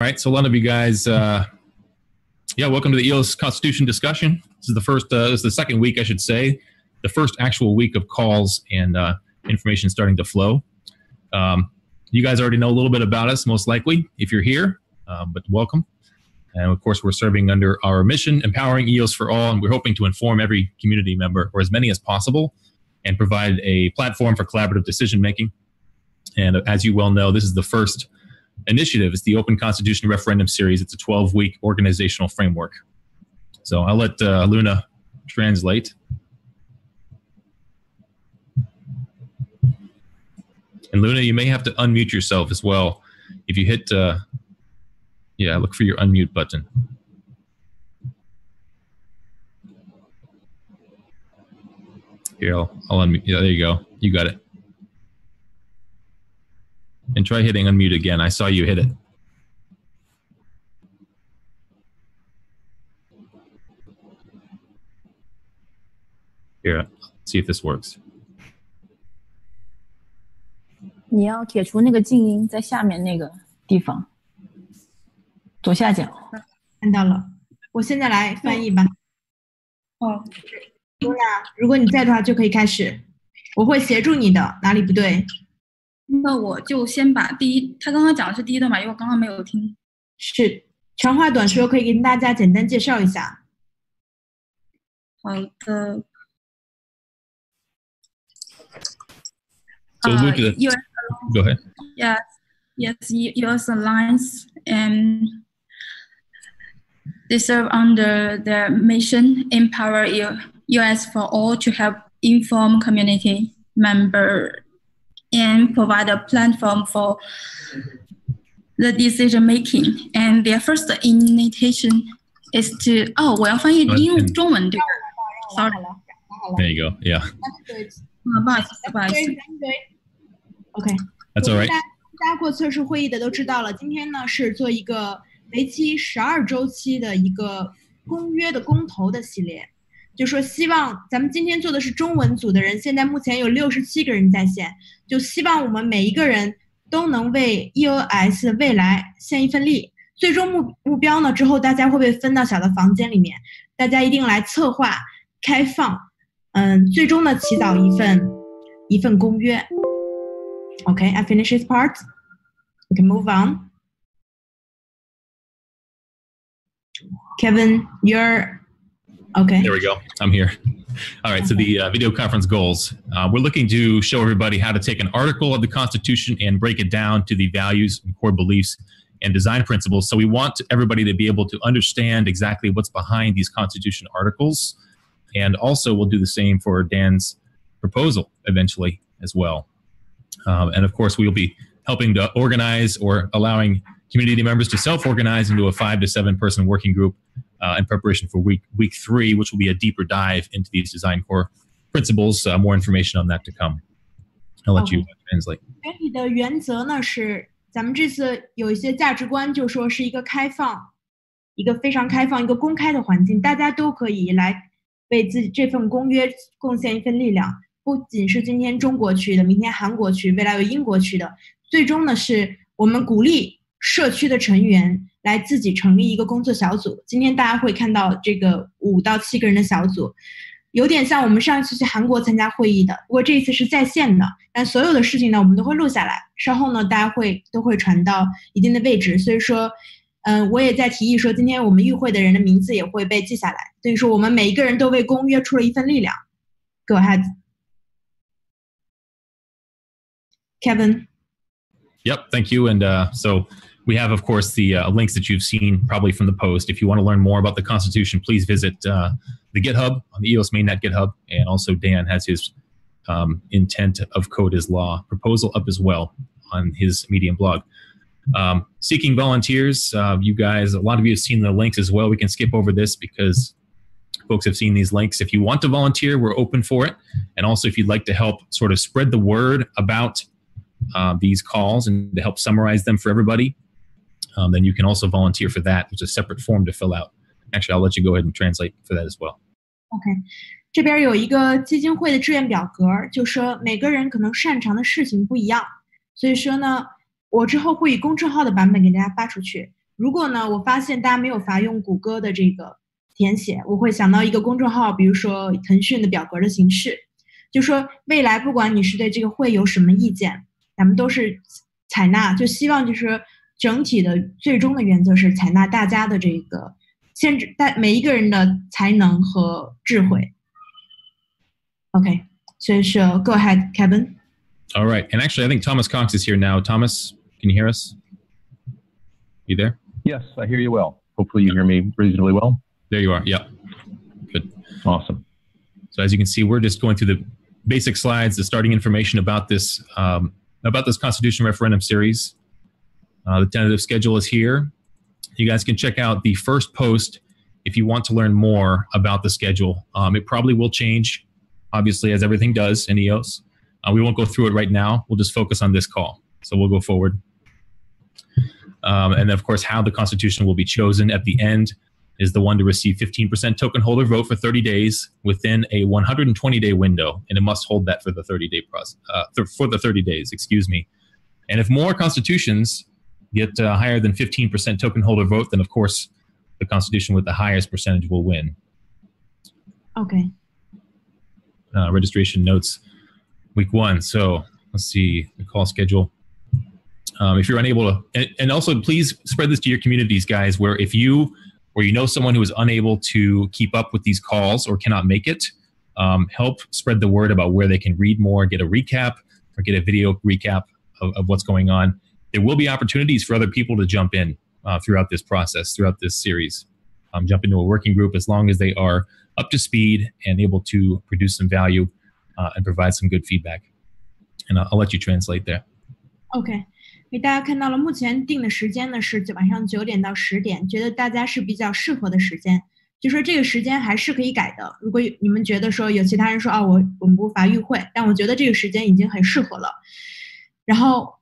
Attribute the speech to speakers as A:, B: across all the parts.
A: All right, so a lot of you guys, welcome to the EOS Constitution discussion. This is this is the second week, I should say, the first actual week of calls and information starting to flow. You guys already know a little bit about us, most likely, if you're here, but welcome. And of course, we're serving under our mission, empowering EOS for all, and we're hoping to inform every community member, or as many as possible, and provide a platform for collaborative decision-making. And as you well know, this is the first initiative. It's the Open Constitution Referendum Series. It's a 12-week organizational framework. So I'll let Luna translate. And Luna, you may have to unmute yourself as well. If you hit, look for your unmute button. Here, I'll unmute. Yeah, there you go. You got it. And try hitting unmute again. I saw you hit it. Here, see if this works.
B: 你要撇除那个静音在下面那个地方，左下角。
C: 看到了，我现在来翻译吧。
B: 哦，
C: 如果你在的话，就可以开始。我会协助你的，哪里不对？
B: 那我就先把他刚刚讲的是第一段吧，因为我刚刚没有听。
C: 是，长话短说，可以跟大家简单介绍一下。
B: 好的。
A: So go ahead.
B: Yes, EOS Alliance, and they serve under their mission, empower EOS for all to help inform community member and provide a platform for the decision making. And their first invitation is to 我要翻译中文对吧 ？Sorry.
A: There you go. Yeah.
B: 不好意思。
C: OK.
A: That's all right.
C: 参加过测试会议的都知道了，今天呢是做一个为期12周期的一个公约的公投的系列。就说希望咱们今天做的是中文组的人，现在目前有67个人在线，就希望我们每一个人都能为 EOS 未来献一份力。最终目标呢，之后大家会被分到小的房间里面，大家一定来策划开放，最终呢起草一份公约。Okay, I finish this part. We can move on. Kevin, you're okay.
A: There we go. I'm here. All right. Okay. So the video conference goals. We're looking to show everybody how to take an article of the Constitution and break it down to the values and core beliefs and design principles. So we want everybody to be able to understand exactly what's behind these Constitution articles. And also we'll do the same for Dan's proposal eventually as well. And of course, we'll be helping to organize or allowing community members to self-organize into a 5 to 7 person working group in preparation for week 3, which will be a deeper dive into these design core principles. More information on that to come. I'll let you translate.
C: 整体的原则呢是，咱们这次有一些价值观，就说是一个开放，一个非常开放、一个公开的环境，大家都可以来为自己这份公约贡献一份力量。不仅是今天中国区的，明天韩国区，未来有英国区的。最终呢，是我们鼓励社区的成员来自己成立一个工作小组。今天大家会看到这个5到7个人的小组，有点像我们上一次去韩国参加会议的，不过这一次是在线的。但所有的事情呢，我们都会录下来，稍后呢，大家都会传到一定的位置。所以说，我也在提议说，今天我们与会的人的名字也会被记下来。所以说，我们每一个人都为公约出了一份力量。Go ahead. Kevin.
A: Yep, thank you. And so we have, of course, the links that you've seen probably from the post. If you want to learn more about the Constitution, please visit the GitHub on the EOS mainnet GitHub. And also Dan has his Intent of Code is Law proposal up as well on his Medium blog. Seeking volunteers, you guys, a lot of you have seen the links as well. We can skip over this because folks have seen these links. If you want to volunteer, we're open for it. And also if you'd like to help sort of spread the word about these calls and to help summarize them for everybody, then you can also volunteer for that. There's a separate form to fill out. Actually, I'll let you go ahead and translate for that as well.
C: Okay. 这边有一个基金会的志愿表格，就说每个人可能擅长的事情不一样，所以说呢，我之后会以公众号的版本给大家发出去。如果呢，我发现大家没有法用谷歌的这个填写，我会想到一个公众号，比如说腾讯的表格的形式，就说未来不管你是对这个会有什么意见，咱们都是采纳，就希望就是整体的最终的原则是采纳大家的这个限制，每一个人的才能和智慧。Okay, so go ahead, Kevin.
A: All right, and actually, I think Thomas Cox is here now. Thomas, can you hear us? You there?
D: Yes, I hear you well. Hopefully you hear me reasonably well.
A: There you are. Yep. Good.
D: Awesome.
A: So as you can see, we're just going through the basic slides, the starting information about this Constitution referendum series. The tentative schedule is here. You guys can check out the first post if you want to learn more about the schedule. It probably will change, obviously, as everything does in EOS. We won't go through it right now. We'll just focus on this call. So we'll go forward. And then, of course, how the Constitution will be chosen at the end is the one to receive 15% token holder vote for 30 days within a 120-day window, and it must hold that for the 30-day process, for the 30 days, excuse me. And if more constitutions get higher than 15% token holder vote, then of course the constitution with the highest percentage will win.
C: Okay.
A: Registration notes, week 1. So let's see the call schedule. If you're unable to, and also please spread this to your communities, guys, where you know someone who is unable to keep up with these calls or cannot make it, help spread the word about where they can read more, get a recap, or get a video recap of what's going on. There will be opportunities for other people to jump in throughout this process, throughout this series. Jump into a working group as long as they are up to speed and able to produce some value and provide some good feedback. And I'll let you translate there.
C: Okay. 给大家看到了，目前定的时间呢是晚上9点到10点，觉得大家是比较适合的时间。就说这个时间还是可以改的。如果你们觉得说有其他人说我们无法与会，但我觉得这个时间已经很适合了。然后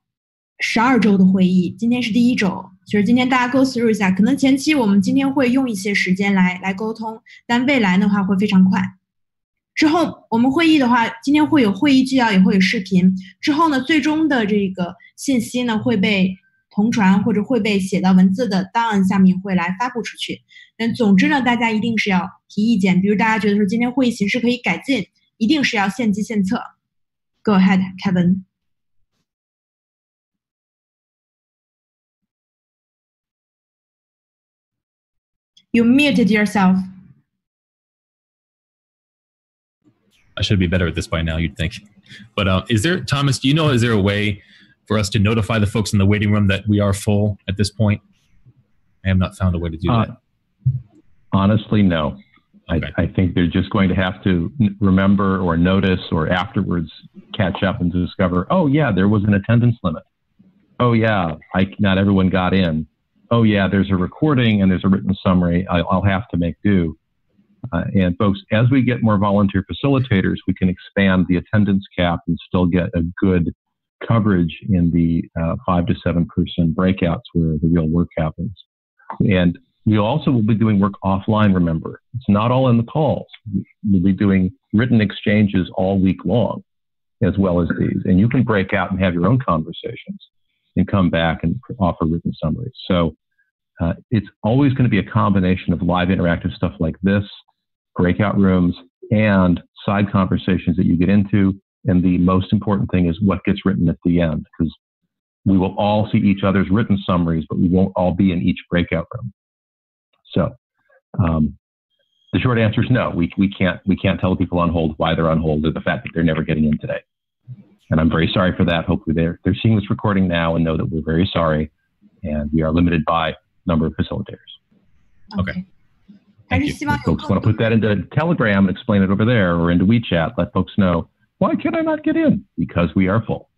C: 12周的会议，今天是第1周，就是今天大家 go through 一下，可能前期我们今天会用一些时间来沟通，但未来的话会非常快。之后我们会议的话，今天会有会议纪要，也会有视频。之后呢，最终的这个信息呢会被同传或者会被写到文字的档案下面，会来发布出去。但总之呢，大家一定是要提意见，比如大家觉得说今天会议形式可以改进，一定是要献计献策。Go ahead, Kevin. You muted yourself.
A: I should be better at this by now, you'd think. But is there, Thomas, do you know, is there a way for us to notify the folks in the waiting room that we are full at this point? I have not found a way to do that.
D: Honestly, no. Okay. I think they're just going to have to remember or notice or afterwards catch up and discover, oh, yeah, there was an attendance limit. Oh, yeah, not everyone got in. Oh, yeah, there's a recording and there's a written summary. I'll have to make do. And folks, as we get more volunteer facilitators, we can expand the attendance cap and still get a good coverage in the 5 to 7 person breakouts where the real work happens. And we also will be doing work offline, remember. It's not all in the calls. We'll be doing written exchanges all week long, as well as these. And you can break out and have your own conversations and come back and offer written summaries. So it's always going to be a combination of live interactive stuff like this, breakout rooms, and side conversations that you get into. And the most important thing is what gets written at the end, because we will all see each other's written summaries, but we won't all be in each breakout room. So the short answer is no. We can't tell people on hold why they're on hold or the fact that they're never getting in today. And I'm very sorry for that. Hopefully they're seeing this recording now and know that we're very sorry, and we are limited by number of facilitators.
A: Okay.
D: Folks want to put that into Telegram and explain it over there, or into WeChat, let folks know, why can I not get in? Because we are full.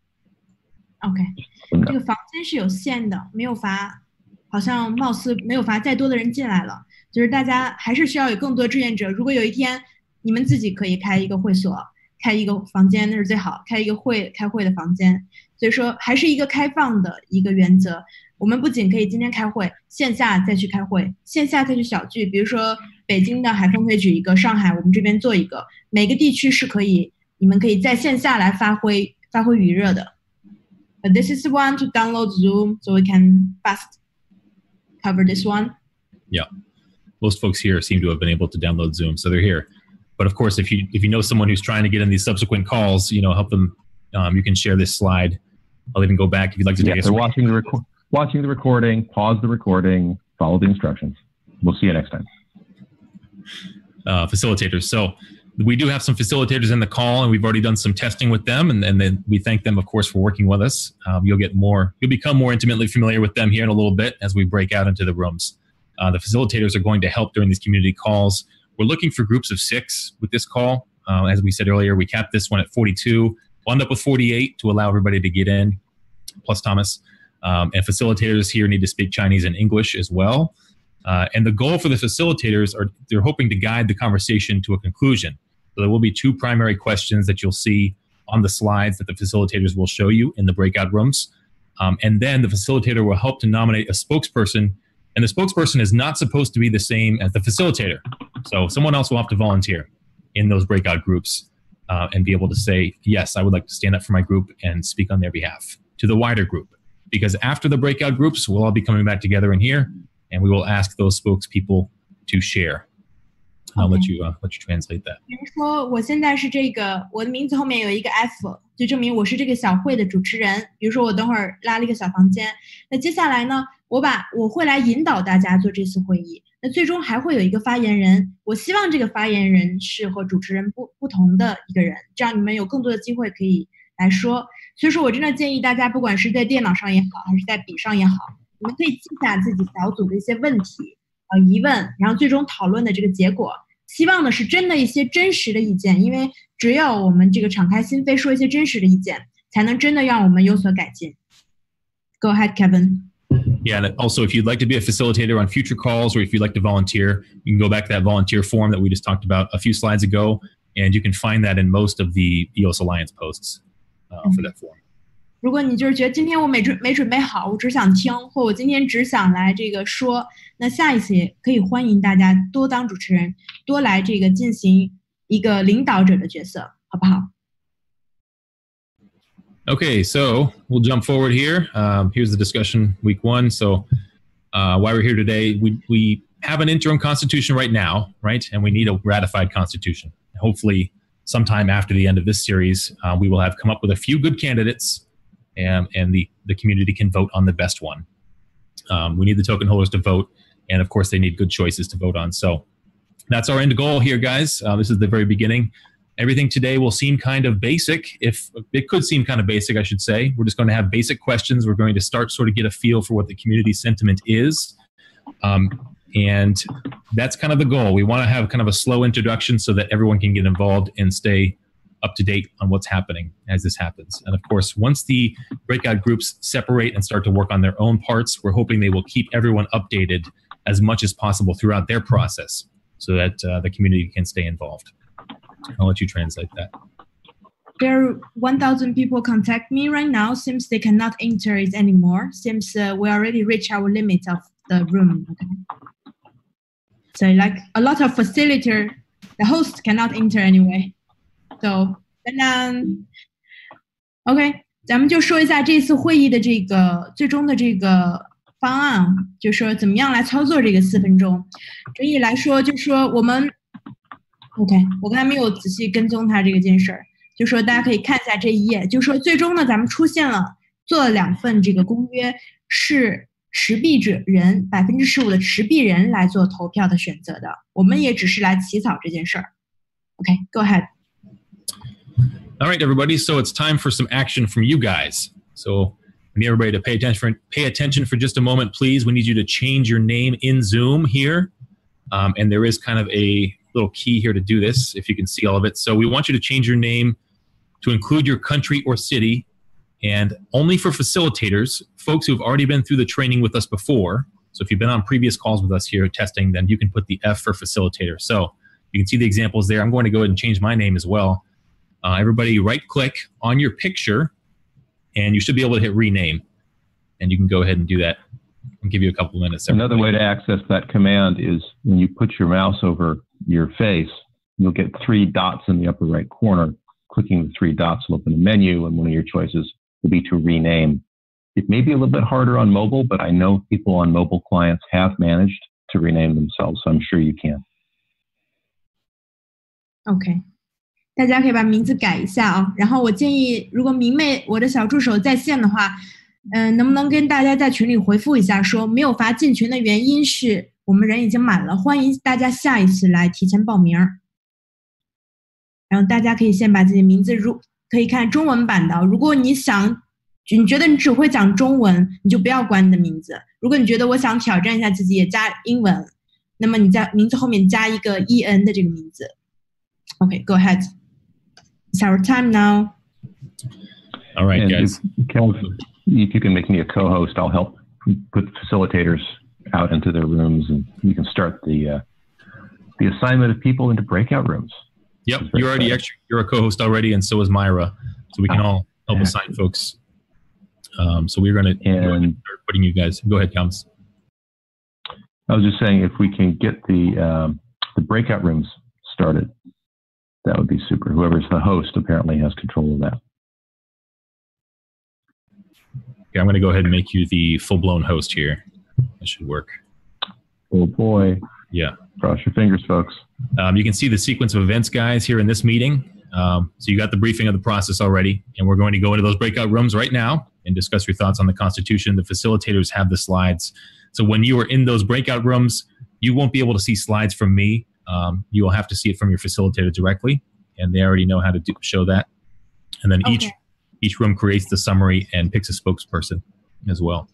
C: OK. 这个房间是有限的，没有罚，好像貌似没有罚再多的人进来了，就是大家还是需要有更多志愿者。如果有一天你们自己可以开一个会所，开一个房间，那是最好，开一个开会的房间。所以说还是一个开放的一个原则。我们不仅可以今天开会，线下再去开会，线下再去小聚，比如说北京的海峰可以举一个，上海我们这边做一个，每个地区是可以，你们可以在线下来发挥余热的。But this is the one to download Zoom so we can fast. cover this one.
A: Yeah. Most folks here seem to have been able to download Zoom, so they're here. But of course, if you know someone who's trying to get in these subsequent calls, help them. You can share this slide. I'll even go back if you'd like to take a
D: they're watching the recording, pause the recording, follow the instructions. We'll see you next time.
A: Facilitators. So we do have some facilitators in the call, and we've already done some testing with them, and then we thank them, of course, for working with us. You'll become more intimately familiar with them here in a little bit as we break out into the rooms. The facilitators are going to help during these community calls. We're looking for groups of 6 with this call. As we said earlier, we capped this one at 42. We'll end up with 48 to allow everybody to get in, plus Thomas. And facilitators here need to speak Chinese and English as well. And the goal for the facilitators they're hoping to guide the conversation to a conclusion. So there will be 2 primary questions that you'll see on the slides that the facilitators will show you in the breakout rooms. And then the facilitator will help to nominate a spokesperson. And the spokesperson is not supposed to be the same as the facilitator. So someone else will have to volunteer in those breakout groups and be able to say, yes, I would like to stand up for my group and speak on their behalf to the wider group. Because after the breakout groups, we'll all be coming back together in here, and we will ask those spokespeople to share. I'll let you translate that.
C: 比如说，我现在是我的名字后面有一个 F， 就证明我是这个小会的主持人。比如说，我等会儿拉了一个小房间，那接下来呢，我会来引导大家做这次会议。那最终还会有一个发言人，我希望这个发言人是和主持人不同的一个人，这样你们有更多的机会可以来说。所以说我真的建议大家，不管是在电脑上也好，还是在笔上也好，你们可以记下自己小组的一些问题。疑问，然后最终讨论的这个结果，希望的是真的一些真实的意见，因为只有我们这个敞开心扉说一些真实的意见，才能真的让我们有所改进。Go ahead, Kevin.
A: Yeah, and also if you'd like to be a facilitator on future calls, or if you'd like to volunteer, you can go back to that volunteer form that we just talked about a few slides ago, and you can find that in most of the EOS Alliance posts for that form.
C: 如果你就是觉得今天我没准备好，我只想听，或我今天只想来说，那下一次也可以欢迎大家多当主持人，多来进行一个领导者的角色，好不好？
A: Okay, so we'll jump forward here. Here's the discussion week 1. So why we're here today, we have an interim constitution right now, right? And we need a ratified constitution. Hopefully sometime after the end of this series, we will have come up with a few good candidates, and the community can vote on the best one. We need the token holders to vote, and of course they need good choices to vote on. So that's our end goal here, guys. This is the very beginning. Everything today will seem kind of basic. If it could seem kind of basic, I should say. We're just going to have basic questions. We're going to start sort of get a feel for what the community sentiment is. And that's kind of the goal. We want to have kind of a slow introduction so that everyone can get involved and stay up to date on what's happening as this happens. And of course, once the breakout groups separate and start to work on their own parts, we're hoping they will keep everyone updated as much as possible throughout their process so that the community can stay involved. I'll let you translate that.
C: There are 1,000 people contact me right now. Seems they cannot enter it anymore. Seems we already reached our limit of the room. Okay. So like a lot of facilitator, the host cannot enter anyway. So, OK， 咱们就说一下这次会议的最终的方案，就说怎么样来操作这个4分钟。整体来说，就说我们 OK， 我刚才没有仔细跟踪它这件事儿，就说大家可以看一下这一页，就说最终呢，咱们做了2份公约，是持币人15%的持币人来做投票的选择的，我们也只是来起草这件事儿。OK， go ahead.
A: All right, everybody. So it's time for some action from you guys. So we need everybody to pay attention for just a moment, please. We need you to change your name in Zoom here. And there is kind of a little key here to do this, if you can see all of it. So we want you to change your name to include your country or city, and only for facilitators, folks who have already been through the training with us before. So if you've been on previous calls with us here testing, then you can put the F for facilitator. So you can see the examples there. I'm going to go ahead and change my name as well. Everybody right-click on your picture, and you should be able to hit rename. And you can go ahead and do that. I'll give you a couple minutes.
D: Another way to access that command is when you put your mouse over your face, you'll get 3 dots in the upper right corner. Clicking the 3 dots will open a menu, and one of your choices will be to rename It may be a little bit harder on mobile, but I know people on mobile clients have managed to rename themselves, so I'm sure you can.
C: OK， 大家可以把名字改一下啊。然后我建议，如果明媚我的小助手在线的话，能不能跟大家在群里回复一下，说没有发进群的原因是我们人已经满了，欢迎大家下一次来提前报名。然后大家可以先把自己的名字可以看中文版的。如果你觉得你只会讲中文，你就不要管你的名字。如果你觉得我想挑战一下自己也加英文，那么你在名字后面加一个 EN 的这个名字。Okay, go ahead. It's our time now.
A: All right,
D: and
A: guys.
D: If you can make me a co-host, I'll help put facilitators out into their rooms, and you can start the assignment of people into breakout rooms.
A: Yep, you're a co-host already, and so is Myra. So we can all help assign folks. So we're going to start putting you guys. Go ahead, Thomas.
D: I was just saying, if we can get the breakout rooms started, that would be super. Whoever's the host apparently has control of that.
A: Okay, I'm going to go ahead and make you the full-blown host here. That should work.
D: Oh boy.
A: Yeah.
D: Cross your fingers, folks.
A: You can see the sequence of events, guys, here in this meeting. So you got the briefing of the process already, and we're going to go into those breakout rooms right now and discuss your thoughts on the Constitution. The facilitators have the slides. So when you are in those breakout rooms, you won't be able to see slides from me. You will have to see it from your facilitator directly, and they already know how to show that. And then each room creates the summary and picks a spokesperson as well.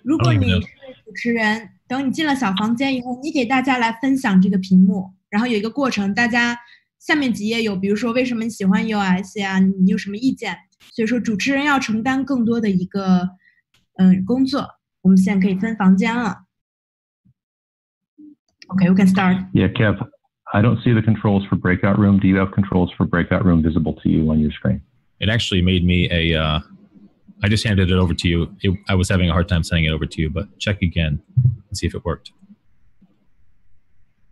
C: 如果你是主持人，等你进了小房间以后，你给大家来分享这个屏幕，然后有一个过程，大家下面几页有，比如说为什么你喜欢 EOS 呀，你有什么意见？所以说主持人要承担更多的一个工作。我们现在可以分房间了。Okay, we can start.
D: Yeah, Kev, I don't see the controls for breakout room. Do you have controls for breakout room visible to you on your screen?
A: It actually made me I just handed it over to you. I was having a hard time sending it over to you, but check again and see if it worked.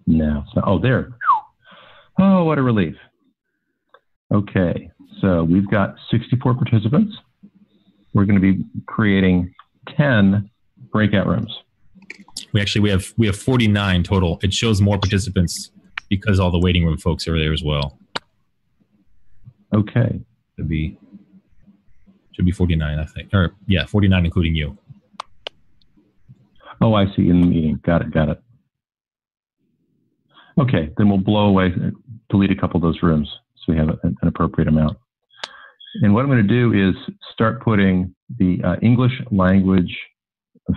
D: No. Oh, there. Oh, what a relief. Okay, so we've got 64 participants. We're going to be creating 10 breakout rooms.
A: We have 49 total. It shows more participants because all the waiting room folks are there as well.
D: Okay.
A: Should be 49, I think. Or yeah, 49 including you.
D: Oh, I see, in the meeting. Got it. Okay, then we'll blow away, delete a couple of those rooms so we have an appropriate amount. And what I'm going to do is start putting the English language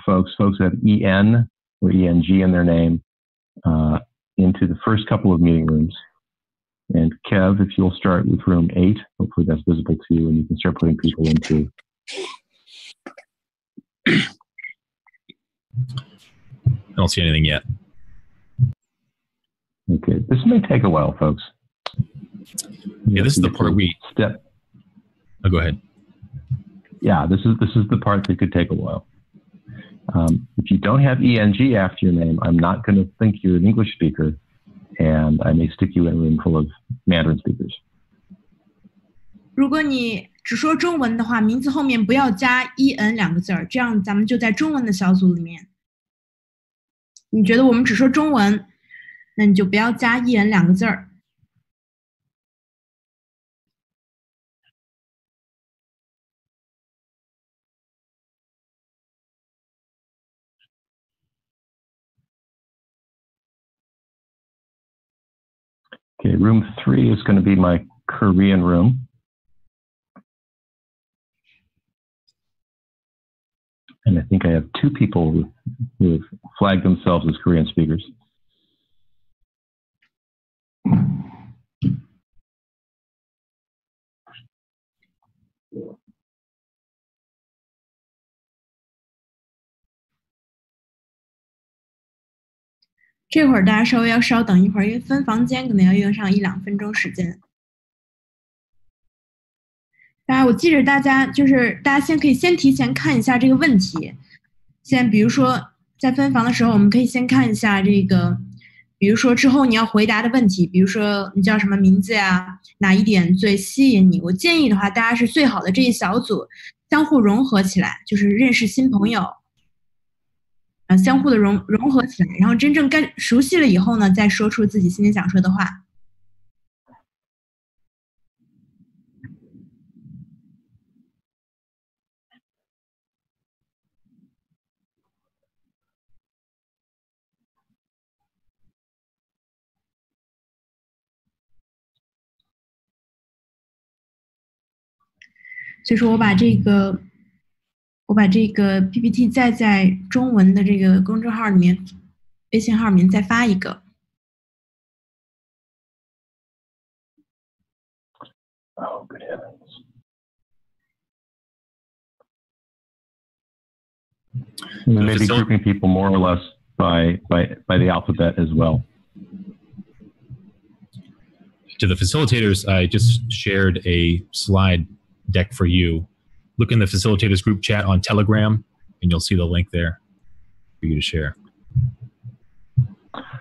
D: folks who have EN or ENG in their name into the first couple of meeting rooms. And Kev, if you'll start with room 8, hopefully that's visible to you, and you can start putting people into.
A: I don't see anything yet.
D: Okay, this may take a while, folks.
A: Yeah, this is the part Oh, go ahead.
D: Yeah, this is the part that could take a while. If you don't have ENG after your name, I'm not going to think you're an English speaker, and I may stick you in a room full of Mandarin speakers.
C: 如果你只说中文的话，名字后面不要加 EN 2个字儿，这样咱们就在中文的小组里面。你觉得我们只说中文，那你就不要加 EN 2个字儿。
D: Okay, room 3 is going to be my Korean room. And I think I have 2 people who have flagged themselves as Korean speakers. .
C: 这会儿大家稍微要稍等一会儿，因为分房间可能要用上1-2分钟时间。当然，我记着大家大家可以先提前看一下这个问题。现在比如说在分房的时候，我们可以先看一下这个，比如说之后你要回答的问题，比如说你叫什么名字呀，哪一点最吸引你？我建议的话，大家是最好的这一小组相互融合起来，就是认识新朋友，相互的融合起来，然后真正熟悉了以后呢，再说出自己心里想说的话。所以说我把这个 PPT 再在中文的这个公众号里面、微信号里面再发一个。
D: Oh, good heavens. Maybe grouping people more or less by the alphabet as well.
A: To the facilitators, I just shared a slide deck for you. Look in the facilitators group chat on Telegram, and you'll see the link there for you to share.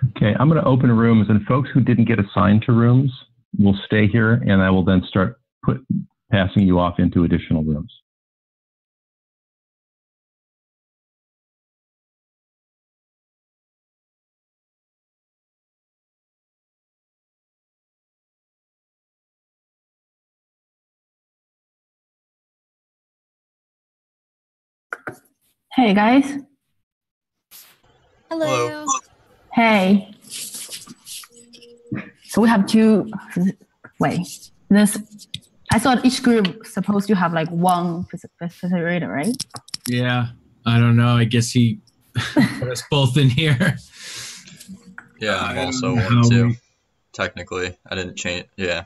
D: Okay, I'm going to open rooms, and folks who didn't get assigned to rooms will stay here, and I will then start passing you off into additional rooms.
E: Hey guys.
F: Hello.
E: Hey. So we have two. Wait. I thought each group supposed to have like one facilitator, right?
F: Yeah. I don't know. I guess he put us both in here.
G: Yeah, I'm also one too. Technically, I didn't change. Yeah.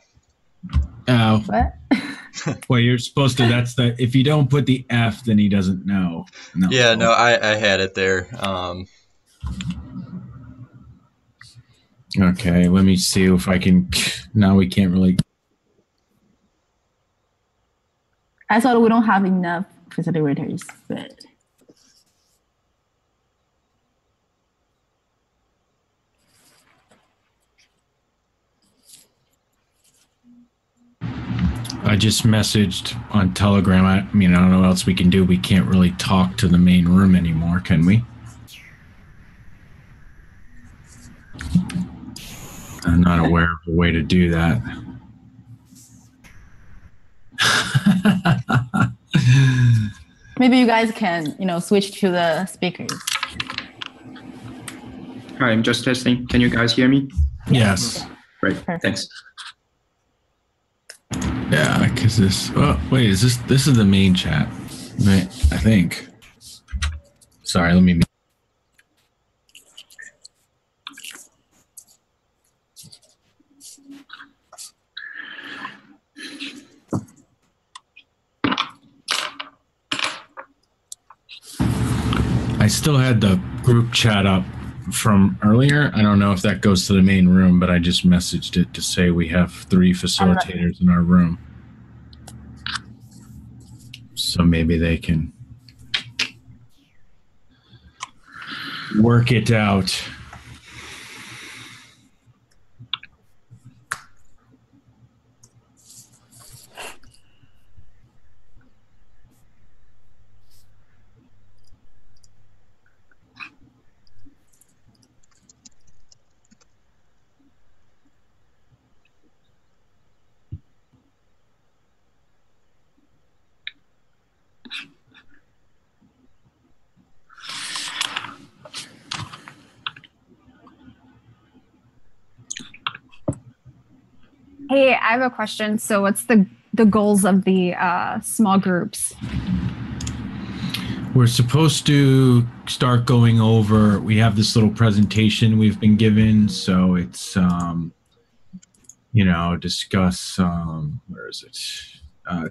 F: Oh.
E: What?
F: Well, you're supposed to. That's the. If you don't put the F, then he doesn't know. No.
G: Yeah. No, I had it there.
F: Okay. Let me see if I can. Now we can't really.
E: I thought we don't have enough facilitators, but.
F: I just messaged on Telegram. I mean, I don't know what else we can do. We can't really talk to the main room anymore, can we? I'm not aware of a way to do that.
E: Maybe you guys can, switch to the speakers.
H: Hi, I'm just testing. Can you guys hear me?
F: Yes.
H: Great.
E: Perfect.
H: Thanks.
F: Yeah, because this. Oh, wait, is this? This is the main chat, I think. Sorry, let me. I still had the group chat up from earlier. I don't know if that goes to the main room, but I just messaged it to say we have 3 facilitators in our room. So maybe they can work it out.
I: Hey, I have a question. So what's the goals of the small groups?
F: We're supposed to start going over, we have this little presentation we've been given. So it's, discuss, where is it?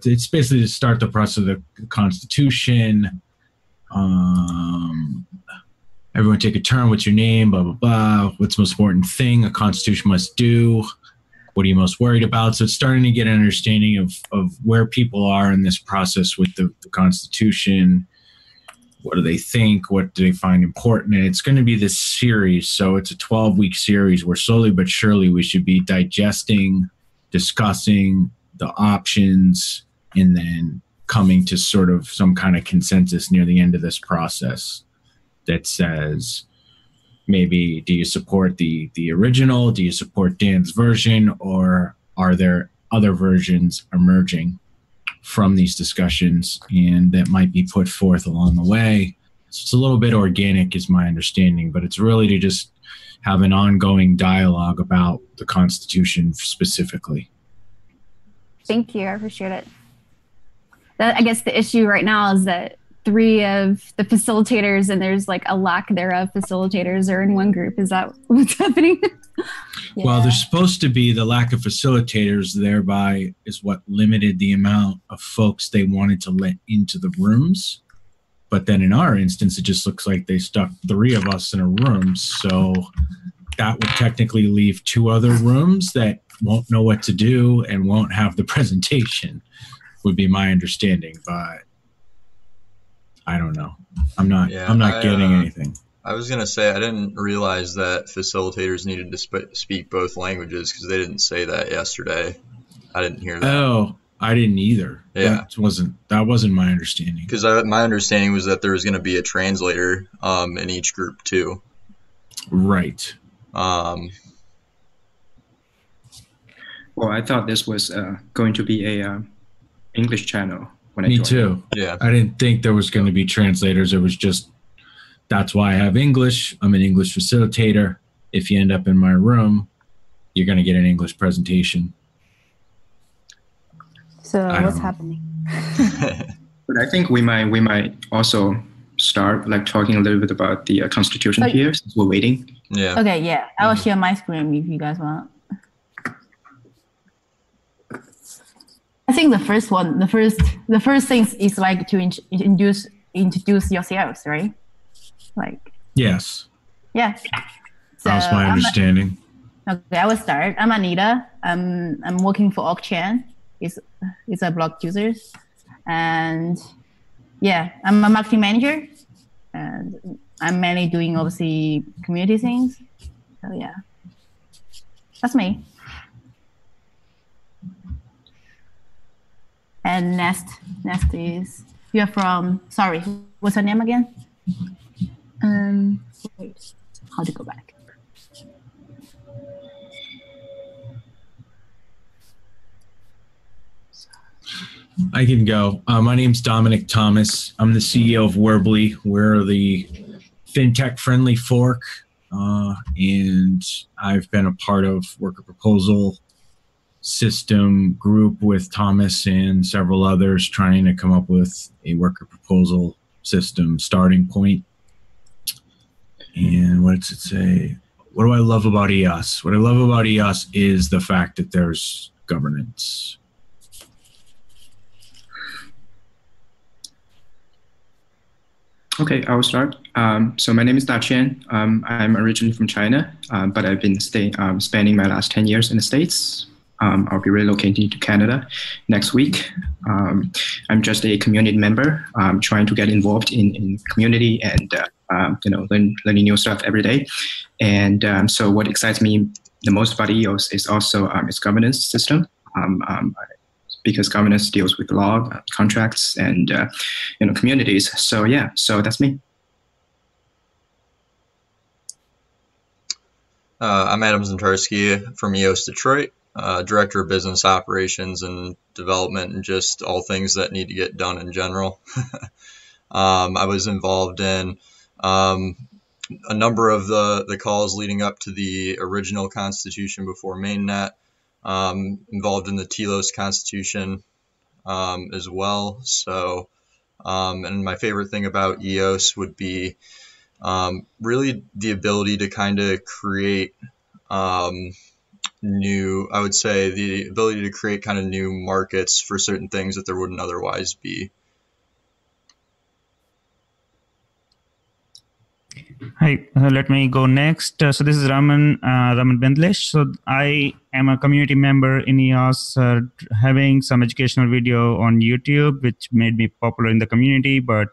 F: It's basically to start the process of the Constitution. Everyone take a turn. What's your name? Blah, blah, blah. What's the most important thing a Constitution must do? What are you most worried about? So it's starting to get an understanding of where people are in this process with the Constitution. What do they think? What do they find important? And it's going to be this series. So it's a 12-week series where slowly but surely we should be digesting, discussing the options, and then coming to sort of some kind of consensus near the end of this process that says, maybe, do you support the original? Do you support Dan's version? Or are there other versions emerging from these discussions and that might be put forth along the way? So it's a little bit organic is my understanding, but it's really to just have an ongoing dialogue about the Constitution specifically.
I: Thank you. I appreciate it. I guess the issue right now is that 3 of the facilitators, and there's like a lack thereof facilitators, are in one group. Is that what's happening?
E: Yeah.
F: Well, there's supposed to be the lack of facilitators, thereby is what limited the amount of folks they wanted to let into the rooms. But then in our instance, it just looks like they stuck 3 of us in a room. So that would technically leave 2 other rooms that won't know what to do and won't have the presentation, would be my understanding. But I don't know. I'm not getting anything.
G: I was going to say, I didn't realize that facilitators needed to speak both languages, because they didn't say that yesterday. I didn't hear that.
F: Oh, I didn't either.
G: Yeah.
F: That wasn't my understanding.
G: Because my understanding was that there was going to be a translator in each group too.
F: Right.
H: Well, I thought this was going to be a English channel when I joined.
F: Me too.
G: Yeah.
F: I didn't think there was going to be translators. It was just, that's why I have English. I'm an English facilitator. If you end up in my room, you're going to get an English presentation.
E: So what's happening?
H: But I think we might also start like talking a little bit about the Constitution here, since we're waiting.
G: Yeah.
E: Okay, yeah. I will share my screen if you guys want. I think the first thing is like to introduce yourselves, right? Like. Yes. Yeah. So
F: that's my understanding.
E: Okay, I will start. I'm Anita. I'm working for CHN. It's a blog user, and yeah, I'm a marketing manager, and I'm mainly doing obviously community things. So yeah, that's me. And next is, you're from, sorry, what's your name again? Wait, how to go back?
F: I can go. My name's Dominic Thomas. I'm the CEO of Werbly. We're the fintech-friendly fork, and I've been a part of Worker Proposal System group with Thomas and several others trying to come up with a worker proposal system starting point. And what does it say? What do I love about EOS? What I love about EOS is the fact that there's governance.
H: Okay, I'll start. So my name is CHN. I'm originally from China, but I've been spending my last 10 years in the States. I'll be relocating to Canada next week. I'm just a community member, trying to get involved in community and learning new stuff every day. And so what excites me the most about EOS is also its governance system. Because governance deals with law, contracts, and communities. So yeah, so that's me.
G: I'm Adam Zentarski from EOS Detroit, Director of Business Operations and Development, and just all things that need to get done in general. I was involved in a number of the calls leading up to the original Constitution before mainnet. Involved in the TLOS Constitution as well. So, and my favorite thing about EOS would be really the ability to kind of create new, I would say the ability to create kind of new markets for certain things that there wouldn't otherwise be.
J: Hi, let me go next. So this is Raman Bendlesh. So I am a community member in EOS, having some educational video on YouTube, which made me popular in the community. But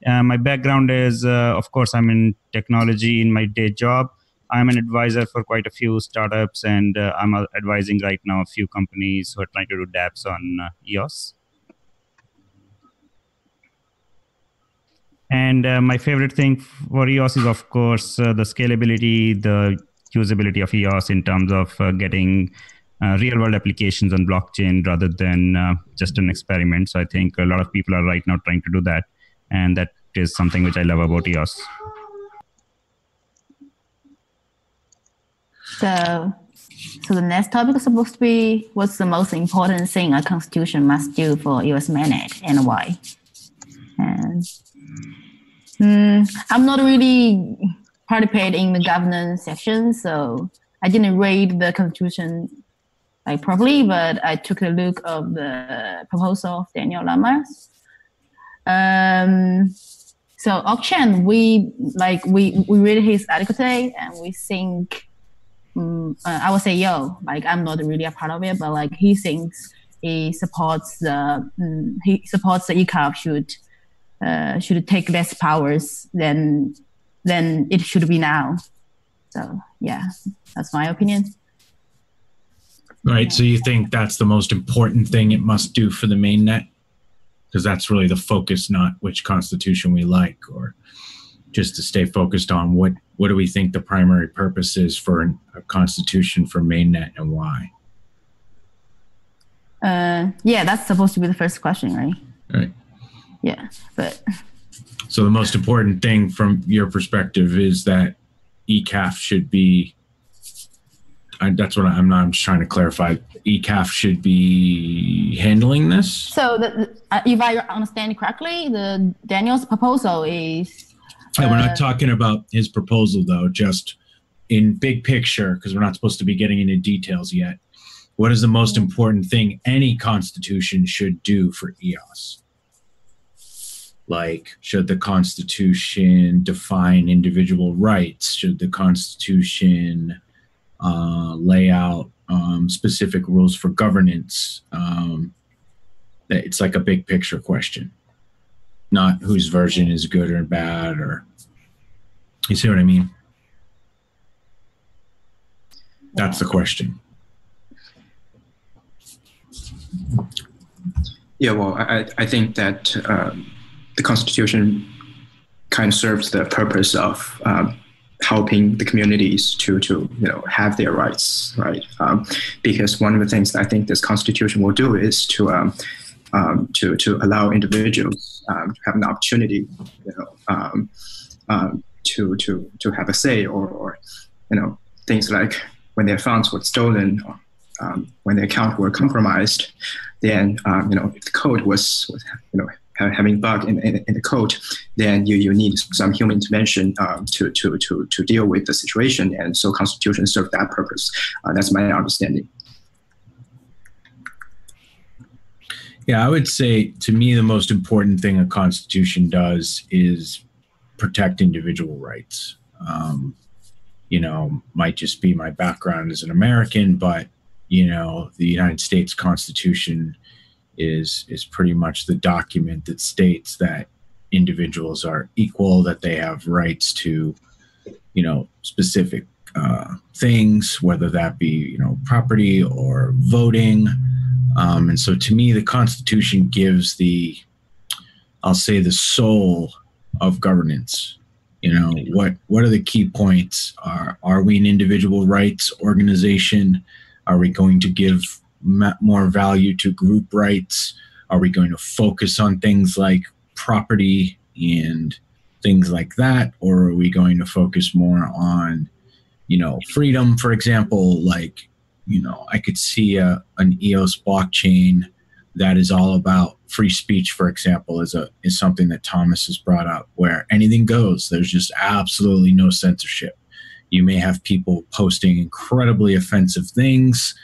J: my background is, of course, I'm in technology in my day job. I'm an advisor for quite a few startups, and I'm advising right now a few companies who are trying to do dApps on EOS. And my favorite thing for EOS is, of course, the scalability, the usability of EOS in terms of getting real world applications on blockchain rather than just an experiment. So I think a lot of people are right now trying to do that. And that is something which I love about EOS.
E: So the next topic is supposed to be, what's the most important thing a constitution must do for EOS mainnet and why? And I'm not really participating in the governance section, so I didn't read the constitution like properly, but I took a look of the proposal of Daniel Lamas. So CHN, we read his article today, and we think, I would say, I'm not really a part of it, but like he thinks he supports the ECAF should take less powers than it should be now. So yeah, that's my opinion.
F: Right. So you think that's the most important thing it must do for the mainnet? Because that's really the focus, not which constitution we like, or just to stay focused on what do we think the primary purpose is for a constitution for mainnet and why?
E: Yeah, that's supposed to be the first question, right?
F: Right.
E: Yeah, but
F: so the most important thing from your perspective is that ECAF should be. That's what I'm just trying to clarify. ECAF should be handling this.
E: So if I understand correctly, the Daniel's proposal is.
F: We're not talking about his proposal though. Just in big picture, because we're not supposed to be getting into details yet. What is the most important thing any constitution should do for EOS? Like, should the Constitution define individual rights? Should the Constitution lay out specific rules for governance? It's like a big picture question, not whose version is good or bad, or you see what I mean? That's the question.
H: Yeah, well, I think that the Constitution kind of serves the purpose of helping the communities to have their rights, right? Because one of the things that I think this Constitution will do is to allow individuals to have an opportunity, to have a say, or things like when their funds were stolen, or when their account were compromised, then if the code was having bug in the code, then you need some human intervention to deal with the situation, and so Constitution serves that purpose. That's my understanding.
F: Yeah, I would say to me the most important thing a Constitution does is protect individual rights. Might just be my background as an American, but the United States Constitution is pretty much the document that states that individuals are equal, that they have rights to, specific things, whether that be, property or voting. And so to me, the Constitution gives I'll say the soul of governance. What are the key points? Are we an individual rights organization? Are we going to give more value to group rights? Are we going to focus on things like property and things like that? Or are we going to focus more on, freedom, for example? Like, I could see an EOS blockchain that is all about free speech, for example, is something that Thomas has brought up, where anything goes. There's just absolutely no censorship. You may have people posting incredibly offensive things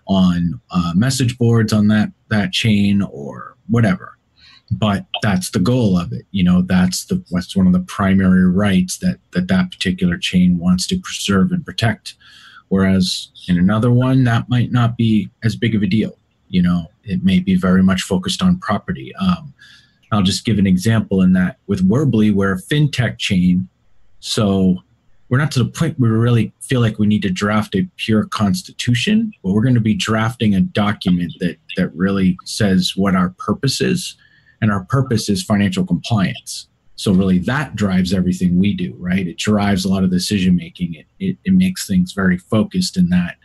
F: on message boards on that chain or whatever, but that's the goal of it. That's one of the primary rights that particular chain wants to preserve and protect. Whereas in another one, that might not be as big of a deal. It may be very much focused on property. I'll just give an example in that with Werbly, we're a fintech chain, so we're not to the point where we really feel like we need to draft a pure constitution, but we're going to be drafting a document that really says what our purpose is. And our purpose is financial compliance. So really that drives everything we do, right? It drives a lot of decision making. It makes things very focused in that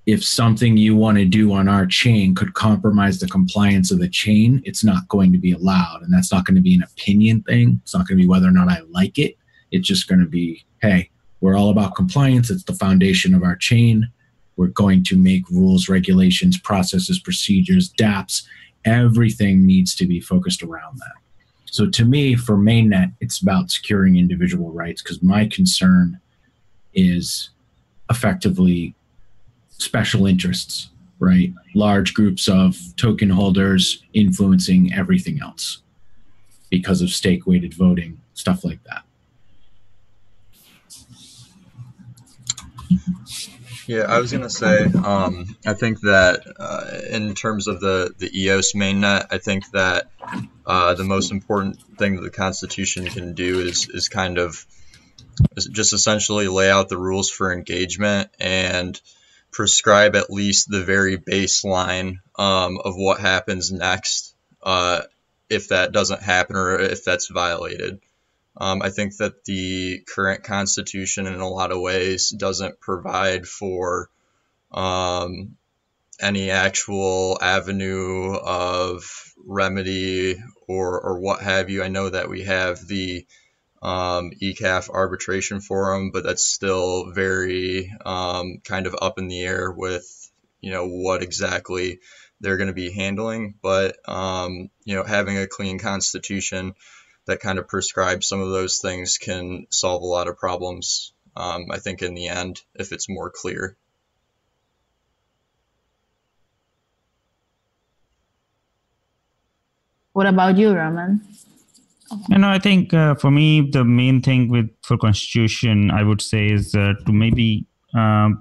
F: if something you want to do on our chain could compromise the compliance of the chain, it's not going to be allowed. And that's not going to be an opinion thing. It's not going to be whether or not I like it. It's just going to be, hey, we're all about compliance. It's the foundation of our chain. We're going to make rules, regulations, processes, procedures, dApps. Everything needs to be focused around that. So to me, for mainnet, it's about securing individual rights because my concern is effectively special interests, right? Large groups of token holders influencing everything else because of stake-weighted voting, stuff like that.
G: Yeah, I was gonna say, I think that in terms of the EOS mainnet, I think that the most important thing that the Constitution can do is kind of just essentially lay out the rules for engagement and prescribe at least the very baseline of what happens next if that doesn't happen or if that's violated. I think that the current Constitution in a lot of ways doesn't provide for any actual avenue of remedy or what have you. I know that we have the ECAF arbitration forum, but that's still very kind of up in the air with, you know, what exactly they're going to be handling. But, you know, having a clean constitution that kind of prescribes some of those things can solve a lot of problems, I think, in the end, if it's more clear.
E: What about you, Raman?
J: You know, I think for me, the main thing for Constitution, I would say, is to maybe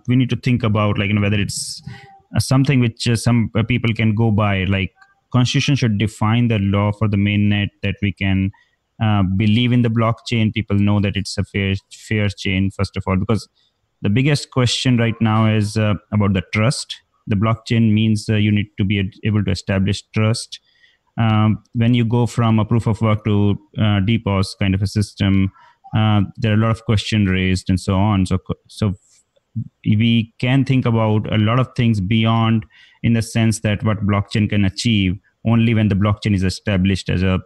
J: we need to think about, like, you know, whether it's something which some people can go by. Like, Constitution should define the law for the mainnet that we can believe in the blockchain. People know that it's a fair chain, first of all, because the biggest question right now is about the trust. The blockchain means you need to be able to establish trust. When you go from a proof of work to DPoS kind of a system, there are a lot of questions raised and so on. So we can think about a lot of things beyond, in the sense that what blockchain can achieve only when the blockchain is established as a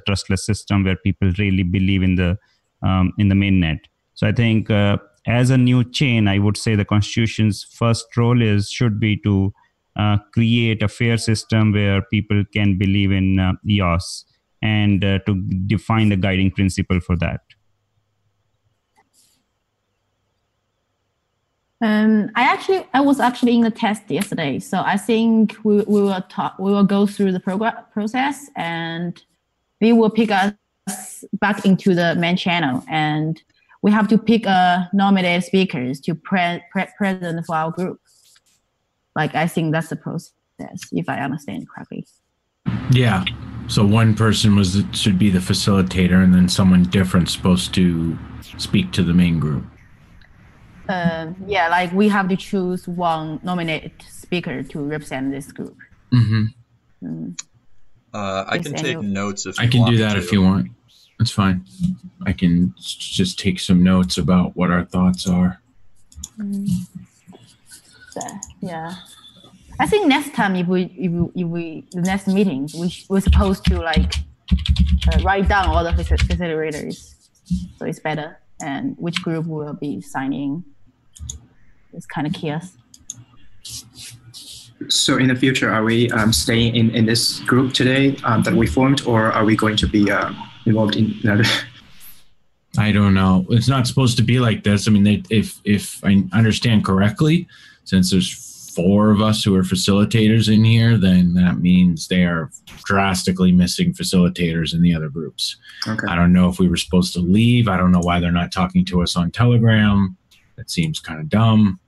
J: trustless system where people really believe in the mainnet. So I think as a new chain, I would say the Constitution's first role should be to create a fair system where people can believe in EOS and to define the guiding principle for that.
E: I was actually in the test yesterday, so I think we will go through the process, and we will pick us back into the main channel, and we have to pick nominated speakers to present for our group. Like, I think that's the process, if I understand correctly.
F: Yeah. So one person should be the facilitator, and then someone different supposed to speak to the main group.
E: Yeah, like we have to choose one nominated speaker to represent this group.
F: Mm-hmm.
G: I can take notes if you
F: want. I can do that
G: to.
F: if you want. That's fine. I can just take some notes about what our thoughts are.
E: Yeah, I think next time if we the next meeting we're supposed to like write down all the facilitators, so it's better, and which group will be signing. It's kind of chaos.
H: So in the future, are we staying in this group today that we formed, or are we going to be involved in another?
F: I don't know. It's not supposed to be like this. I mean, if I understand correctly, since there's 4 of us who are facilitators in here, then that means they are drastically missing facilitators in the other groups.
H: Okay.
F: I don't know if we were supposed to leave. I don't know why they're not talking to us on Telegram. That seems kind of dumb.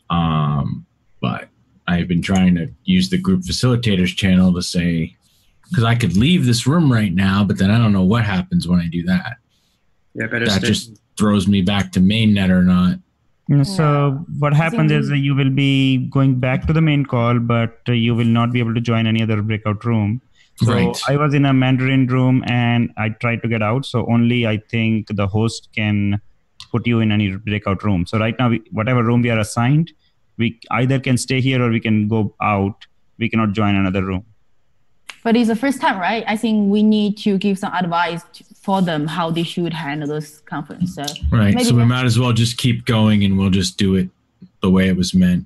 F: But I've been trying to use the group facilitators channel to say, because I could leave this room right now, but then I don't know what happens when I do that.
H: Yeah, better
F: that
H: stay.
F: Just throws me back to mainnet or not.
J: So what happens is you will be going back to the main call, but you will not be able to join any other breakout room. So
F: Right.
J: I was in a Mandarin room and I tried to get out. So only I think the host can put you in any breakout room. So right now, whatever room we are assigned, we either can stay here or we can go out. We cannot join another room.
E: But it's the first time, right? I think we need to give some advice for them how they should handle this conference. So
F: Right. So we might as well just keep going and we'll just do it the way it was meant.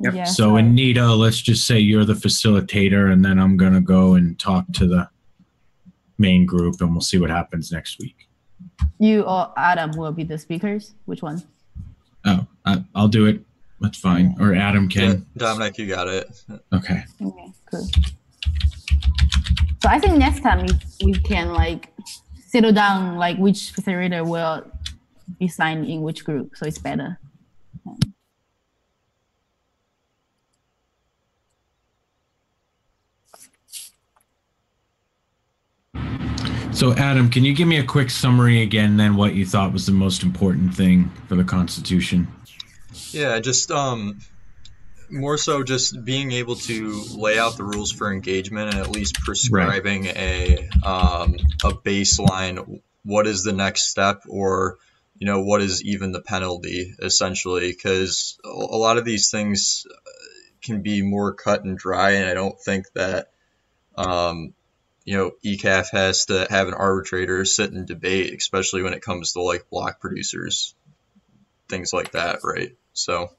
H: Yep.
E: Yeah,
F: So Anita, let's just say you're the facilitator and then I'm going to go and talk to the main group and we'll see what happens next week.
E: You or Adam will be the speakers. Which one?
F: Oh, I'll do it. That's fine. Or Adam can.
G: Yeah, Dominic, you got it.
F: Okay.
E: Okay, cool. So I think next time we can like settle down like which facilitator will be signed in which group, so it's better.
F: So Adam, can you give me a quick summary again then what you thought was the most important thing for the Constitution?
G: Yeah, just more so just being able to lay out the rules for engagement and at least prescribing a baseline. What is the next step, or what is even the penalty, essentially? Because a lot of these things can be more cut and dry, and I don't think that ECAF has to have an arbitrator sit and debate, especially when it comes to like block producers, things like that, right? So.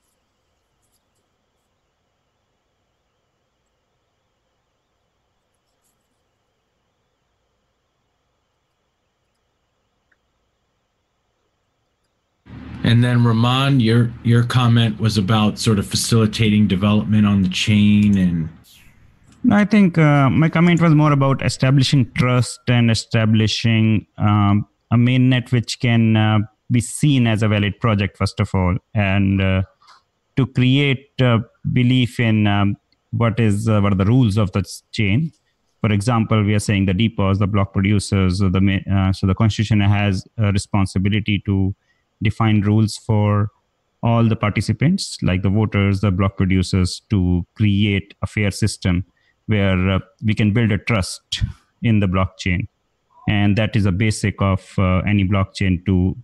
F: And then Rahman, your comment was about sort of facilitating development on the chain and.
J: I think my comment was more about establishing trust and establishing a mainnet which can be seen as a valid project, first of all, and to create belief in what are the rules of the chain. For example, we are saying the depots, the block producers, so the Constitution has a responsibility to define rules for all the participants, like the voters, the block producers, to create a fair system where we can build a trust in the blockchain. And that is a basic of any blockchain to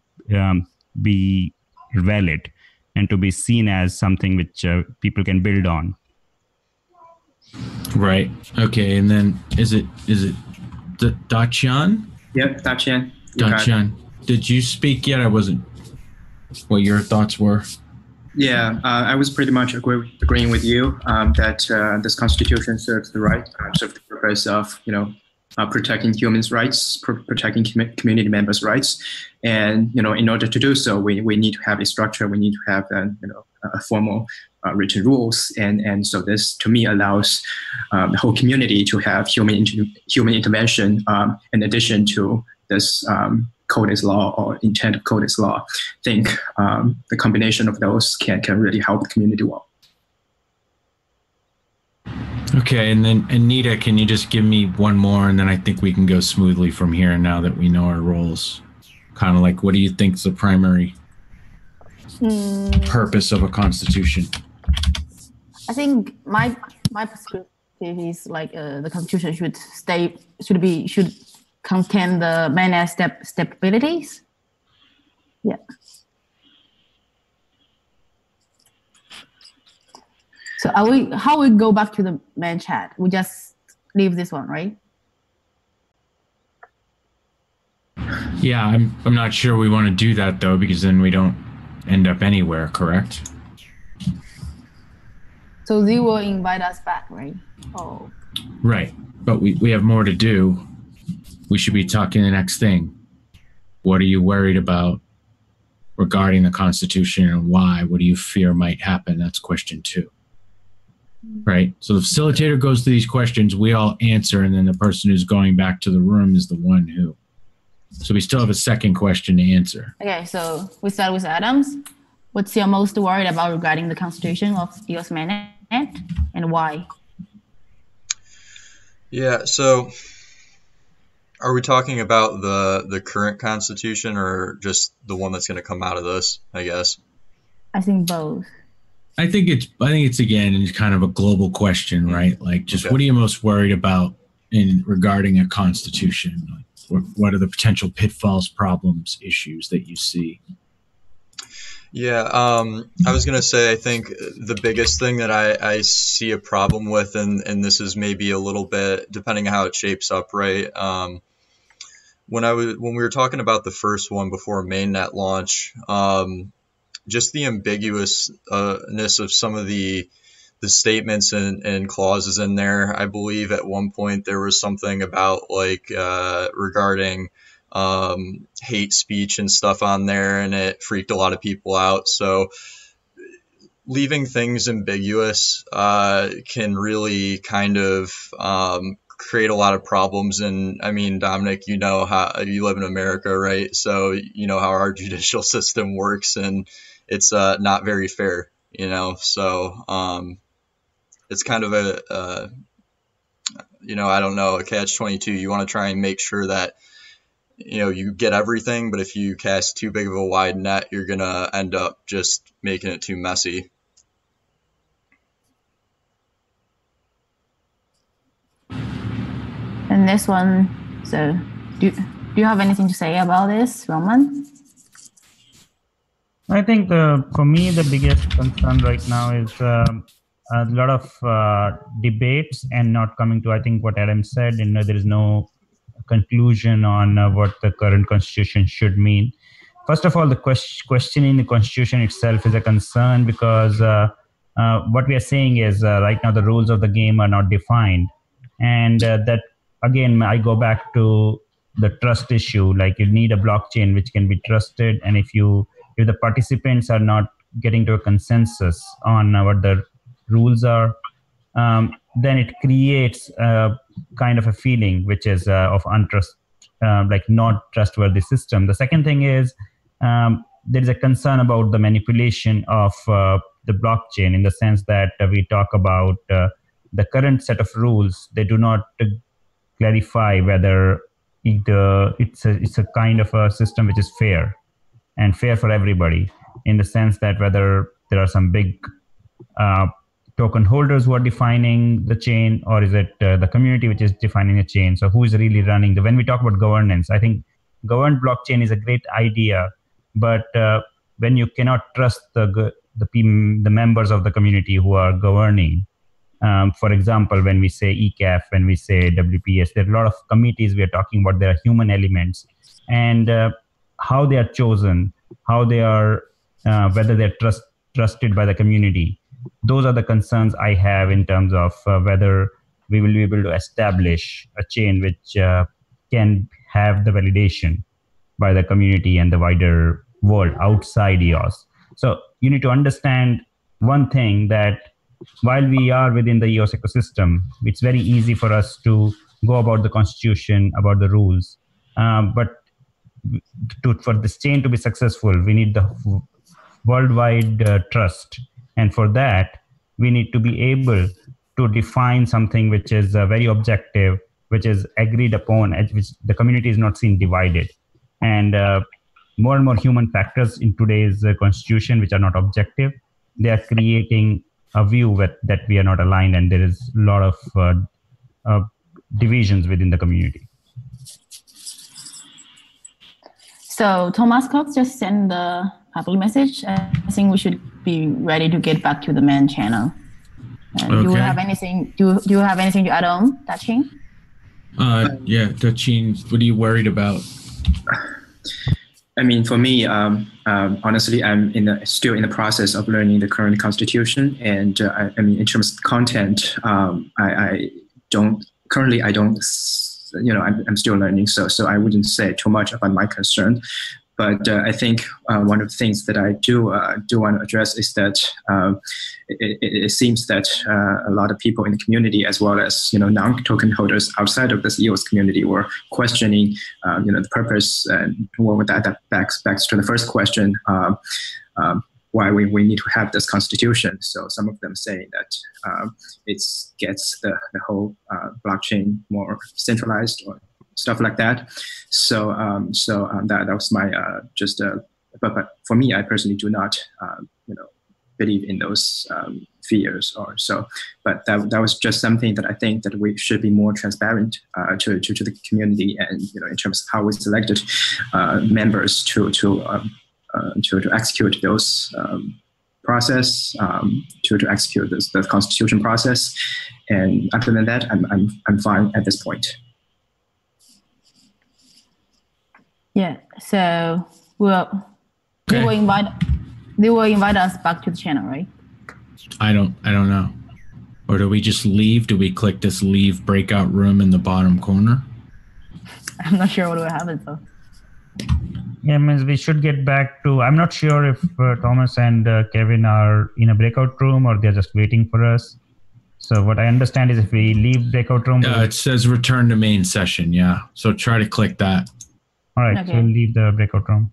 J: be valid and to be seen as something which people can build on.
F: Right. Okay. And then is it Dacian?
H: Yep, Dacian.
F: Dacian. Did you speak yet? I wasn't. What your thoughts were?
H: Yeah, I was pretty much agreeing with you that this constitution serves the purpose of protecting human rights, protecting community members' rights, and in order to do so, we need to have a structure. We need to have a formal written rules, and so this to me allows the whole community to have human intervention in addition to this. Codex law or intent of Codex law. I think the combination of those can really help the community well.
F: Okay, and then Anita, can you just give me one more, and then I think we can go smoothly from here now that we know our roles. Kind of like, what do you think is the primary purpose of a constitution?
E: I think my perspective is like the Constitution should contain the main stabilities. Yeah. So how we go back to the main chat? We just leave this one, right?
F: Yeah, I'm not sure we want to do that though, because then we don't end up anywhere, correct?
E: So they will invite us back, right? Oh.
F: Right, but we have more to do. We should be talking the next thing. What are you worried about regarding the Constitution and why? What do you fear might happen? That's question 2. Right? So the facilitator goes to these questions, we all answer, and then the person who's going back to the room is the one who. So we still have a second question to answer.
E: Okay, so we start with Adams. What's your most worried about regarding the Constitution of EOS mainnet and why?
G: Yeah, so are we talking about the current constitution or just the one that's going to come out of this, I guess?
E: I think both.
F: I think it's again, it's kind of a global question, right? Like just what are you most worried about in regarding a constitution? What are the potential pitfalls, problems, issues that you see?
G: Yeah, I was going to say, I think the biggest thing that I see a problem with, and this is maybe a little bit depending on how it shapes up, right? When we were talking about the first one before mainnet launch, just the ambiguousness of some of the statements and clauses in there. I believe at one point there was something about like regarding hate speech and stuff on there, and it freaked a lot of people out. So leaving things ambiguous can really kind of create a lot of problems. And I mean, Dominic, you know how you live in America, right? So you know how our judicial system works, and it's not very fair, you know. So it's kind of a I don't know, a catch-22. You want to try and make sure that you get everything, but if you cast too big of a wide net, you're gonna end up just making it too messy.
E: And this one, so do you have anything to say about this, Roman?
J: I think for me, the biggest concern right now is a lot of debates and not coming to, I think, what Adam said, there is no conclusion on what the current constitution should mean. First of all, the questioning the constitution itself is a concern because what we are saying is right now the rules of the game are not defined. And that, again, I go back to the trust issue. Like, you need a blockchain which can be trusted. And if the participants are not getting to a consensus on what the rules are, then it creates a kind of a feeling which is of untrust, like not trustworthy system. The second thing is there is a concern about the manipulation of the blockchain, in the sense that we talk about the current set of rules. They do not clarify whether it's a kind of a system which is fair and fair for everybody, in the sense that whether there are some big token holders who are defining the chain, or is it the community which is defining the chain? So who is really running when we talk about governance, I think governed blockchain is a great idea, but when you cannot trust the members of the community who are governing, for example, when we say ECAF, when we say WPS, there are a lot of committees we are talking about. There are human elements, and how they are chosen, how they are, whether they're trusted by the community. Those are the concerns I have in terms of whether we will be able to establish a chain which can have the validation by the community and the wider world outside EOS. So you need to understand one thing, that while we are within the EOS ecosystem, it's very easy for us to go about the constitution, about the rules. But for this chain to be successful, we need the worldwide trust. And for that, we need to be able to define something which is very objective, which is agreed upon, which the community is not seen divided. And more and more human factors in today's constitution, which are not objective, they are creating a view that we are not aligned, and there is a lot of divisions within the community.
E: So Thomas Cox just sent the public message. I think we should be ready to get back to the main channel.
F: Okay.
E: Do you have anything? Do you have anything to add on, Dachin?
F: Yeah, Dachin, what are you worried about?
H: I mean, for me, honestly, I'm still in the process of learning the current constitution, and I mean, in terms of content, I don't. I'm still learning, so I wouldn't say too much about my concern. But I think one of the things that I do want to address is that it seems that a lot of people in the community, as well as non-token holders outside of this EOS community, were questioning the purpose, and that backs to the first question, why we need to have this constitution. So some of them say that it gets the whole blockchain more centralized, or stuff like that. So that was my but for me, I personally do not believe in those fears or so. But that was just something that I think that we should be more transparent to the community, and in terms of how we selected members to execute those process, to execute the constitution process. And other than that, I'm fine at this point.
E: Yeah, so they will invite us back to the channel, right?
F: I don't know. Or do we just leave? Do we click this leave breakout room in the bottom corner?
E: I'm not sure what will happen though.
J: Yeah, means we should get back to. I'm not sure if Thomas and Kevin are in a breakout room or they're just waiting for us. So what I understand is if we leave breakout room.
F: It says return to main session. Yeah. So try to click that.
J: All right.
E: Okay.
J: So we'll leave the breakout room.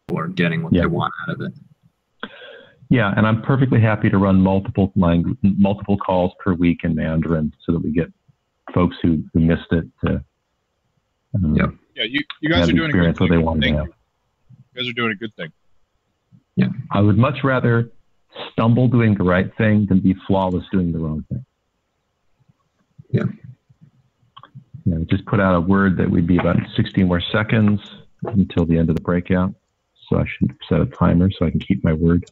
K: Or getting what they want out of it.
D: Yeah, and I'm perfectly happy to run multiple calls per week in Mandarin so that we get folks who missed it to.
L: Yeah, you guys are doing a good thing.
D: They want to have.
L: You guys are doing a good thing.
D: Yeah, I would much rather stumble doing the right thing than be flawless doing the wrong thing.
K: Yeah.
D: Just put out a word that would be about 60 more seconds until the end of the breakout. So I should set a timer so I can keep my word.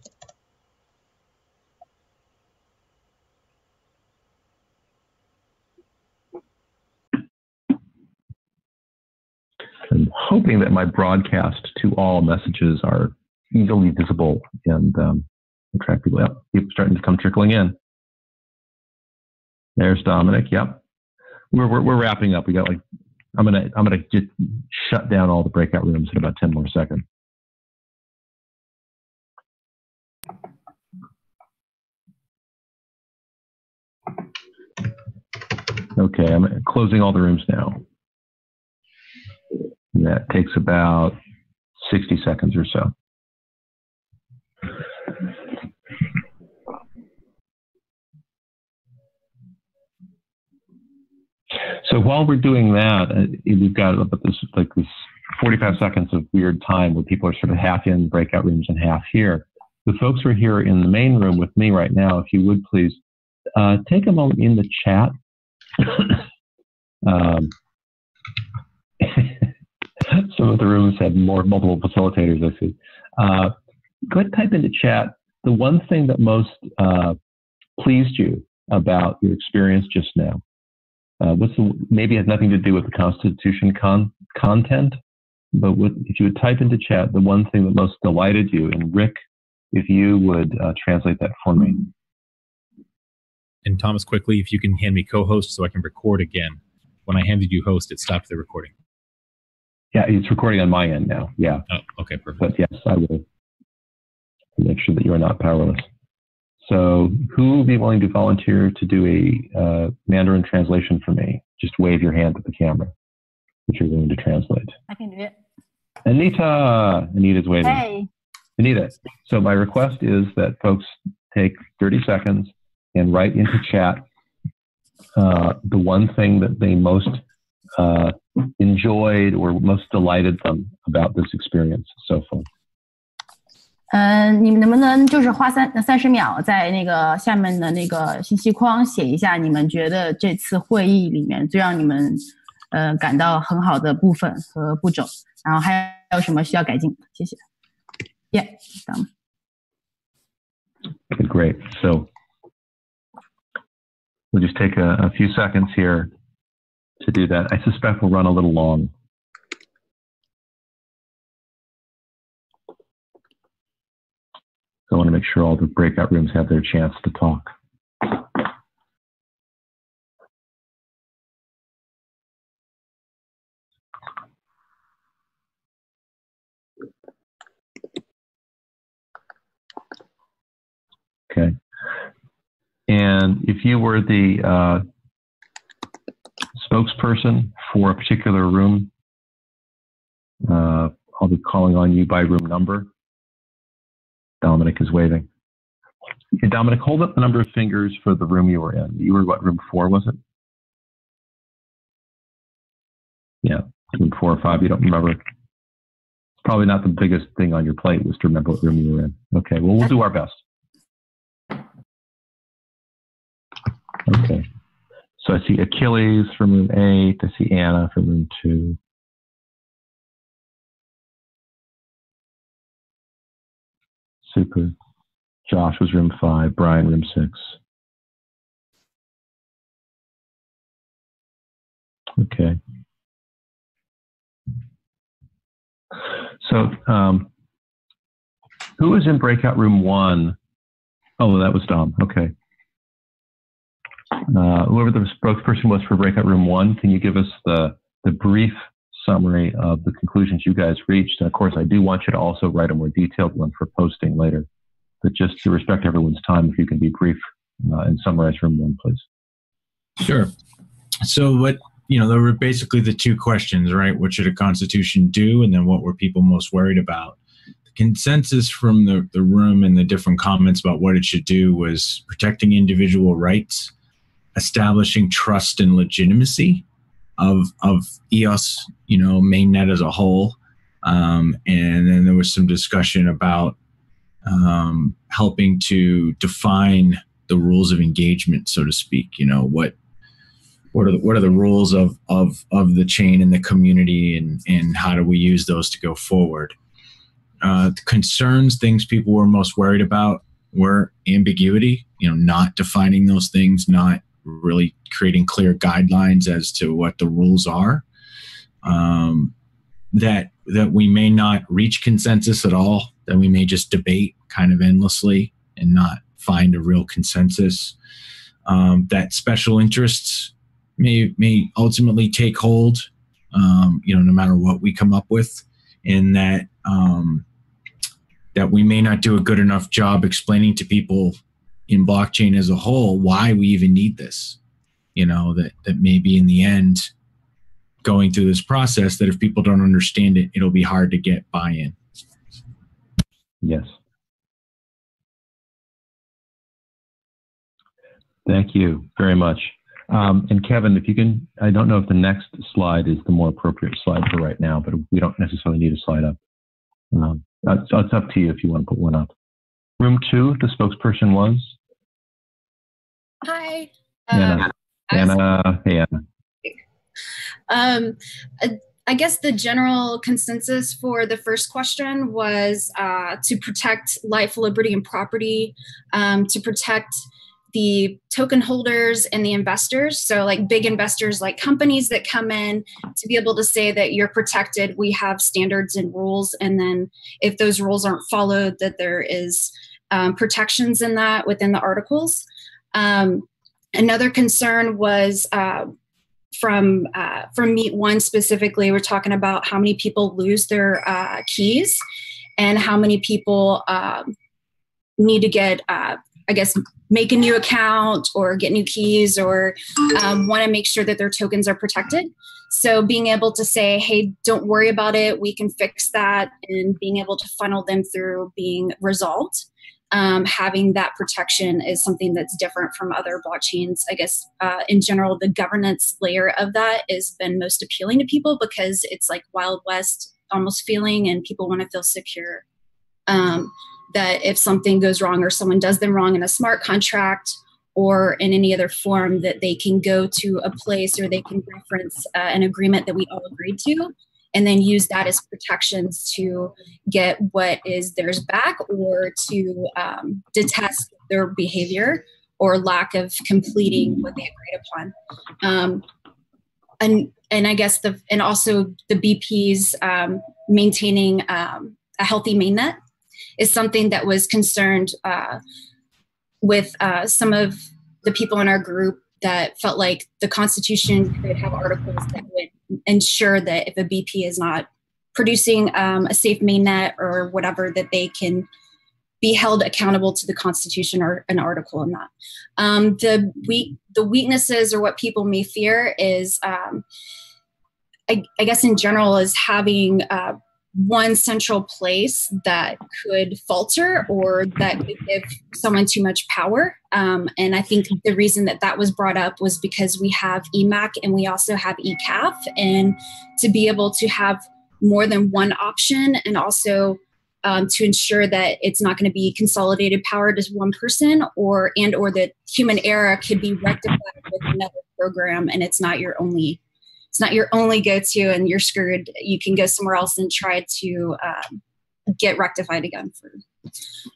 D: I'm hoping that my broadcast to all messages are easily visible and attract people out. People starting to come trickling in. There's Dominic. Yep, we're wrapping up. We got I'm gonna just shut down all the breakout rooms in about 10 more seconds. Okay, I'm closing all the rooms now. That takes about 60 seconds or so. So while we're doing that, we've got about this 45 seconds of weird time where people are sort of half in breakout rooms and half here. The folks who are here in the main room with me right now, if you would please take a moment in the chat. Some of the rooms have multiple facilitators, I see. Go ahead and type into chat the one thing that most pleased you about your experience just now. Maybe it has nothing to do with the Constitution content, but if you would type into chat the one thing that most delighted you, and Rick, if you would translate that for me.
A: And Thomas, quickly, if you can hand me co-host so I can record again. When I handed you host, it stopped the recording.
D: Yeah, it's recording on my end now. Yeah.
A: Oh, okay, perfect.
D: But yes, I will make sure that you are not powerless. So who will be willing to volunteer to do a Mandarin translation for me? Just wave your hand at the camera if you're willing to translate.
E: I can do it.
D: Anita's waving.
E: Hey.
D: Anita, so my request is that folks take 30 seconds and write into chat the one thing that they most enjoyed or most delighted them about this experience so far.
E: 你们能不能就是花30秒在那个下面的那个信息框写一下你们觉得这次会议里面最让你们感到很好的部分和步骤，然后还有什么需要改进的？谢谢。Yeah, done.
D: Okay, great. So we'll just take a few seconds here to do that. I suspect we'll run a little long. So I want to make sure all the breakout rooms have their chance to talk. Okay. And if you were the spokesperson for a particular room, I'll be calling on you by room number. Dominic is waving. Okay, Dominic, hold up the number of fingers for the room you were in. You were what, room 4, was it? Yeah, room 4 or 5, you don't remember. It's probably not the biggest thing on your plate was to remember what room you were in. Okay, well, we'll do our best. Okay, so I see Achilles from room 8. I see Anna from room 2. Super. Josh was room 5. Brian, room 6. Okay. So, who was in breakout room 1? Oh, that was Dom. Okay. Whoever the spokesperson was for breakout room 1, can you give us the brief summary of the conclusions you guys reached? And of course, I do want you to also write a more detailed one for posting later. But just to respect everyone's time, if you can be brief and summarize room 1, please.
F: Sure. So there were basically the two questions, right? What should a constitution do? And then what were people most worried about? The consensus from the room and the different comments about what it should do was protecting individual rights, establishing trust and legitimacy of EOS, mainnet as a whole. And then there was some discussion about helping to define the rules of engagement, so to speak. What are the rules of the chain and the community, and how do we use those to go forward? The concerns, things people were most worried about were ambiguity, not defining those things, not really creating clear guidelines as to what the rules are, that we may not reach consensus at all, that we may just debate kind of endlessly and not find a real consensus, that special interests may ultimately take hold, no matter what we come up with, and that we may not do a good enough job explaining to people in blockchain as a whole why we even need this. That maybe in the end, going through this process, that if people don't understand it, it'll be hard to get buy-in.
D: Yes. Thank you very much. And Kevin, if you can, I don't know if the next slide is the more appropriate slide for right now, but we don't necessarily need a slide up. It's up to you if you want to put one up. Room 2, the spokesperson was?
M: Hi.
D: Anna. Hey, Anna.
M: I guess the general consensus for the first question was to protect life, liberty, and property, to protect the token holders and the investors. So like big investors, like companies that come in, to be able to say that you're protected, we have standards and rules. And then if those rules aren't followed, that there is protections in that within the articles. Another concern was from Meet One specifically, we're talking about how many people lose their keys and how many people need to get, make a new account or get new keys or want to make sure that their tokens are protected. So being able to say, hey, don't worry about it, we can fix that, and being able to funnel them through being resolved. Having that protection is something that's different from other blockchains. I guess in general, the governance layer of that has been most appealing to people because it's like Wild West almost feeling, and people want to feel secure. That if something goes wrong or someone does them wrong in a smart contract or in any other form, that they can go to a place or they can reference an agreement that we all agreed to, and then use that as protections to get what is theirs back, or to detest their behavior or lack of completing what they agreed upon. And I guess also the BPs maintaining a healthy mainnet is something that was concerned with some of the people in our group that felt like the Constitution could have articles that would ensure that if a BP is not producing a safe mainnet or whatever, that they can be held accountable to the Constitution or an article in that. The weaknesses or what people may fear is, I guess in general, is having one central place that could falter or that could give someone too much power. And I think the reason that that was brought up was because we have EMAC and we also have ECAF, and to be able to have more than one option, and also to ensure that it's not going to be consolidated power to one person, or that human error could be rectified with another program, and it's not your only go-to, and you're screwed. You can go somewhere else and try to get rectified again for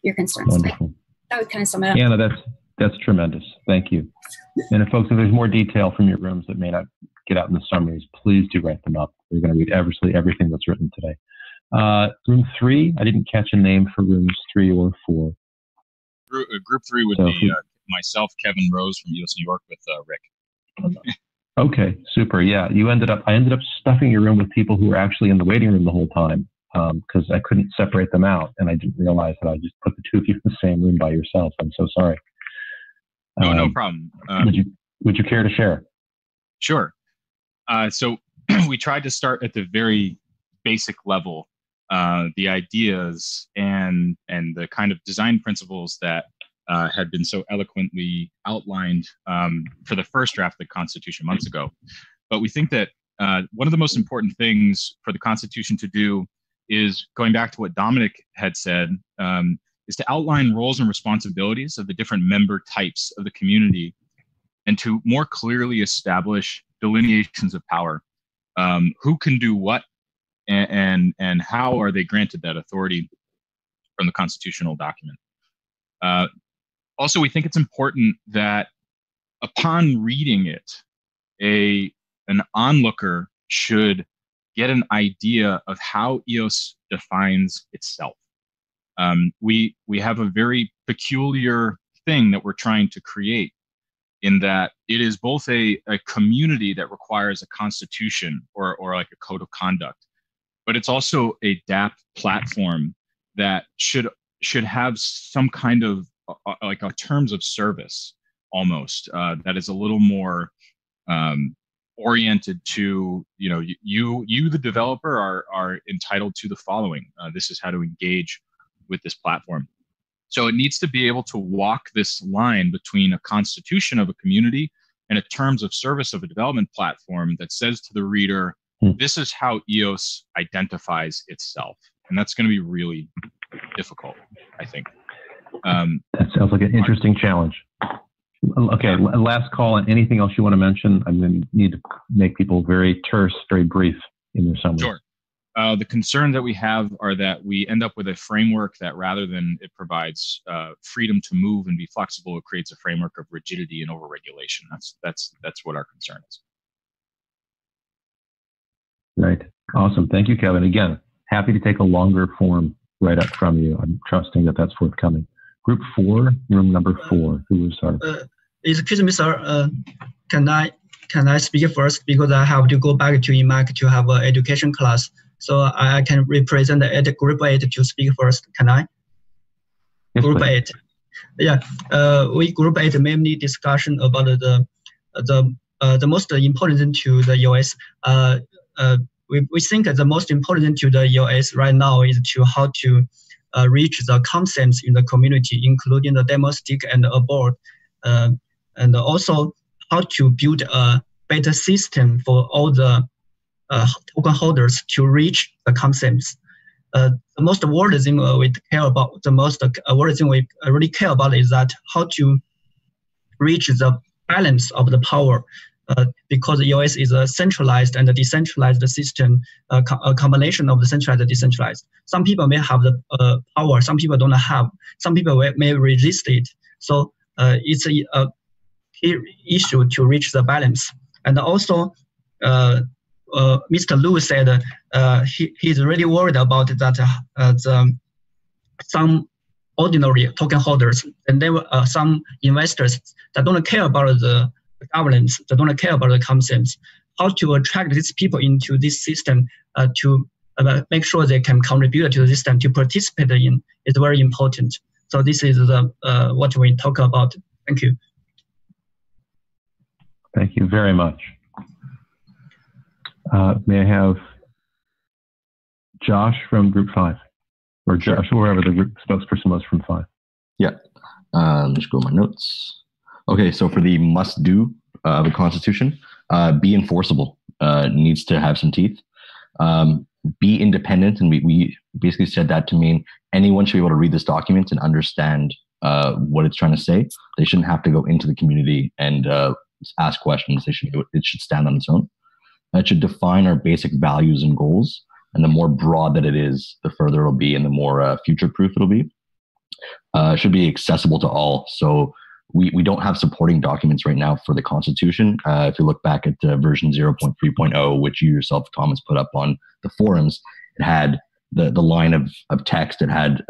M: your concerns.
D: Wonderful.
M: That would kind of sum it up.
D: Anna, that's tremendous. Thank you. And folks, if there's more detail from your rooms that may not get out in the summaries, please do write them up. We're going to read absolutely everything that's written today. Room 3, I didn't catch a name for rooms 3 or 4.
N: Group 3 would be myself, Kevin Rose from EOS New York, with Rick.
D: Okay, super. Yeah, I ended up stuffing your room with people who were actually in the waiting room the whole time because I couldn't separate them out, and I didn't realize that I just put the two of you in the same room by yourself. I'm so sorry.
N: No problem.
D: Would you care to share?
N: Sure. So we tried to start at the very basic level, the ideas and the kind of design principles that had been so eloquently outlined for the first draft of the Constitution months ago. But we think that one of the most important things for the Constitution to do is, going back to what Dominic had said, is to outline roles and responsibilities of the different member types of the community, and to more clearly establish delineations of power. Who can do what, and how are they granted that authority from the constitutional document. Also, we think it's important that upon reading it, an onlooker should get an idea of how EOS defines itself. We have a very peculiar thing that we're trying to create, in that it is both a community that requires a constitution or like a code of conduct, but it's also a DApp platform that should have some kind of like a terms of service almost that is a little more oriented to, you the developer are entitled to the following. This is how to engage with this platform. So it needs to be able to walk this line between a constitution of a community and a terms of service of a development platform that says to the reader, this is how EOS identifies itself. And that's going to be really difficult, I think.
D: That sounds like an interesting challenge. Okay, last call on anything else you want to mention. I'm going to need to make people very terse, very brief in their summary.
N: Sure. The concerns that we have are that we end up with a framework that, rather than it provides freedom to move and be flexible, it creates a framework of rigidity and overregulation. That's what our concern is.
D: Right. Awesome. Thank you, Kevin. Again, happy to take a longer form write-up from you. I'm trusting that that's forthcoming. Group 4, room number 4. Who was our?
O: Excuse me, sir. Can I speak first, because I have to go back to EMAC to have an education class. So I can represent the Group 8 to speak first. Can I?
D: Yes,
O: Group
D: please.
O: 8. Yeah. We Group 8 mainly discussion about the most important to the EOS. We think that the most important to the EOS right now is to how to reach the concepts in the community, including the domestic and abroad, and also how to build a better system for all the token holders to reach the concepts. The most important thing we care about, the most important thing we really care about is that how to reach the balance of the power. Because EOS is a centralized and a decentralized system, a combination of the centralized and decentralized. Some people may have the power, some people don't have, some people may resist it. So it's a key issue to reach the balance. And also, Mr. Lu said he's really worried about that some ordinary token holders, and there were some investors that don't care about the governance, they don't care about the concepts. How to attract these people into this system to make sure they can contribute to the system, to participate in, is very important. So this is what we talk about. Thank you.
D: Thank you very much. May I have Josh from Group 5, or Josh, wherever the group spokesperson was from 5.
P: Yeah. Just go to my notes. Okay, so for the must-do of the Constitution, be enforceable. Needs to have some teeth. Be independent, and we basically said that to mean anyone should be able to read this document and understand what it's trying to say. They shouldn't have to go into the community and ask questions. It should stand on its own. It should define our basic values and goals, and the more broad that it is, the further it'll be and the more future-proof it'll be. It should be accessible to all. So we don't have supporting documents right now for the Constitution. If you look back at version 0.3.0, which you yourself, Thomas, put up on the forums, it had the line of text. It had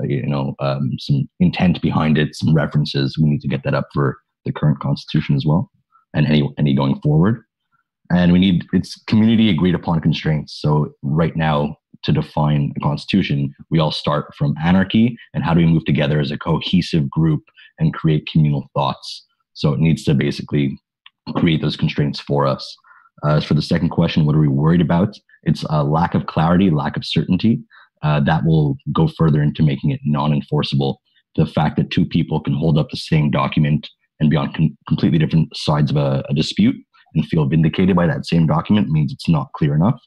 P: some intent behind it, some references. We need to get that up for the current Constitution as well, and any going forward. And it's community agreed upon constraints. So right now, to define a constitution, we all start from anarchy and how do we move together as a cohesive group and create communal thoughts. So it needs to basically create those constraints for us. As for the second question, what are we worried about? It's a lack of clarity, lack of certainty. That will go further into making it non-enforceable. The fact that two people can hold up the same document and be on completely different sides of a dispute and feel vindicated by that same document means it's not clear enough.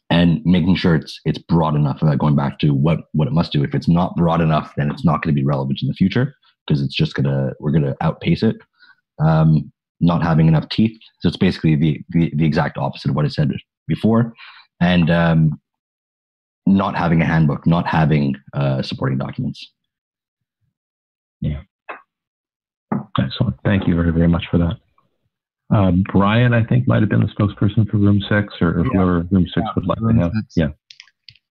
P: And making sure it's broad enough, going back to what it must do. If it's not broad enough, then it's not going to be relevant in the future because we're going to outpace it. Not having enough teeth. So it's basically the exact opposite of what I said before. And not having a handbook, not having supporting documents.
D: Yeah. Excellent. Thank you very, very much for that. Brian, I think, might have been the spokesperson for Room 6, or whoever Room 6 would like to have. Yeah.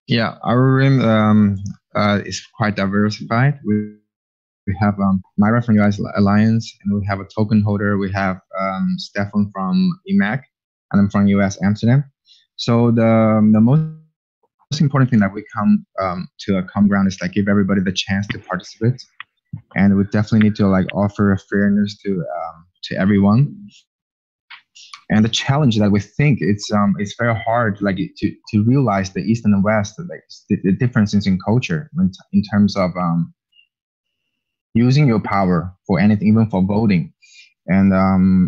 Q: Yeah, our room is quite diversified. We have Myra from EOS Alliance, and we have a token holder. We have Stefan from EMAC, and I'm from EOS Amsterdam. So the most important thing that we come to a common ground is give everybody the chance to participate, and we definitely need to offer a fairness to everyone. And the challenge that we think it's very hard to realize the East and the West, the differences in culture in terms of using your power for anything, even for voting. And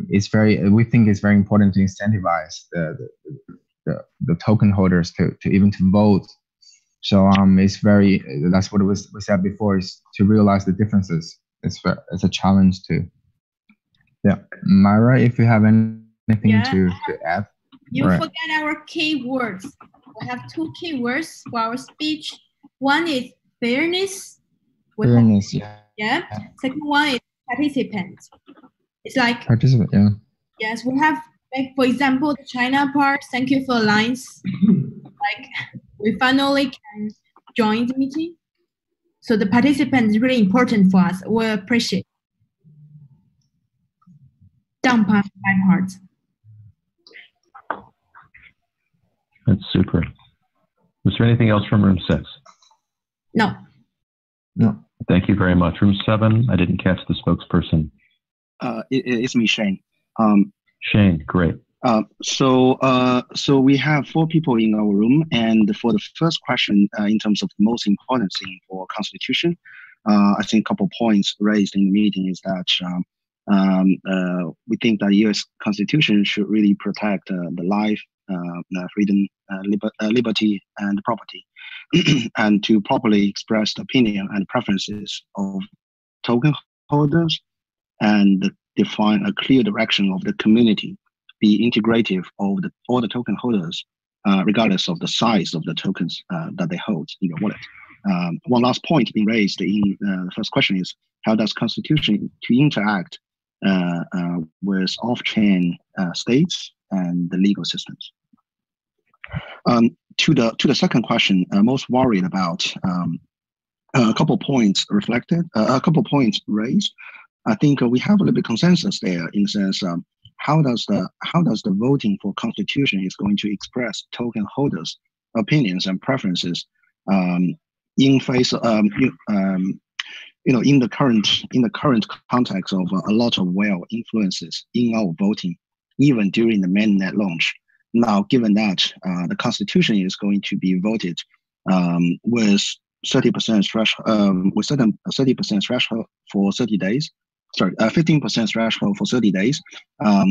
Q: we think it's very important to incentivize the token holders to even to vote. So that's what we said before, is to realize the differences. It's a challenge too. Yeah, Myra, if you have anything to add.
C: You forget our key words. We have two key words for our speech. One is fairness.
Q: Fairness,
C: yeah. Second one is participant. It's
Q: participant, yeah.
C: Yes, we have, for example, the China part. Thank you for Alliance. We finally can join the meeting. So the participant is really important for us. We appreciate. Down part, by part.
D: That's super. Was there anything else from Room 6?
C: No.
D: Thank you very much. Room 7, I didn't catch the spokesperson.
R: It's me, Shane.
D: Shane, great.
R: So we have 4 people in our room, and for the first question, in terms of the most important thing for Constitution, I think a couple points raised in the meeting is that we think that U.S. Constitution should really protect the life, freedom, liberty, and property, and to properly express the opinion and preferences of token holders, and define a clear direction of the community, be integrative of all the token holders, regardless of the size of the tokens that they hold in your wallet. One last point being raised in the first question is, how does Constitution to interact with off-chain states and the legal systems? To the second question, most worried about a couple points reflected, a couple points raised. I think we have a little bit consensus there in the sense how does the voting for Constitution is going to express token holders' opinions and preferences in face in the current context of a lot of influences in our voting, even during the mainnet launch. Now, given that the constitution is going to be voted with 30% threshold, with 30% threshold for 30 days, 15% threshold for 30 days,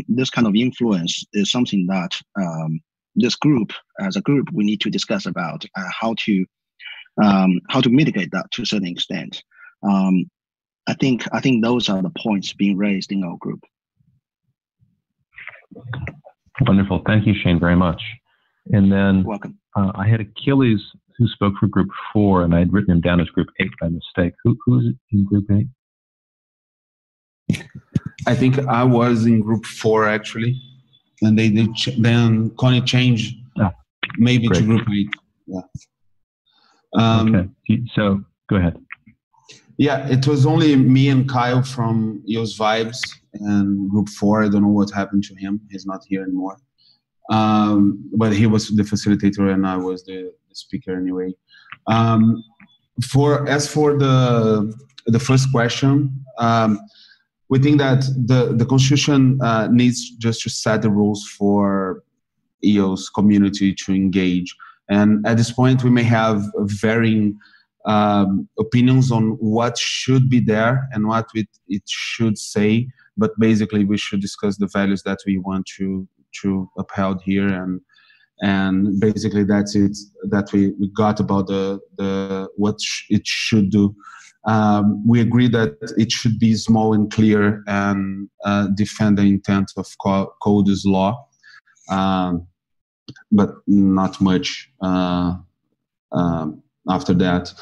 R: this kind of influence is something that this group, as a group, we need to discuss about how to mitigate that to a certain extent. I think those are the points being raised in our group.
D: Wonderful. Thank you, Shane, very much. And then
R: welcome.
D: I had Achilles who spoke for group 4, and I had written him down as group 8 by mistake. Who's in group 8?
S: I think I was in group 4 actually, and then Connie changed maybe
D: great.
S: to group 8. Yeah.
D: Okay. So go ahead.
S: Yeah, it was only me and Kyle from EOS Vibes and group 4. I don't know what happened to him. He's not here anymore. But he was the facilitator and I was the speaker anyway. As for the first question, we think that the Constitution needs just to set the rules for EOS community to engage. And at this point, we may have varying opinions on what should be there and what it should say. But basically, we should discuss the values that we want to upheld here, and basically that's it that we got about the what it should do. We agree that it should be small and clear and defend the intent of Code's law, but not much after that.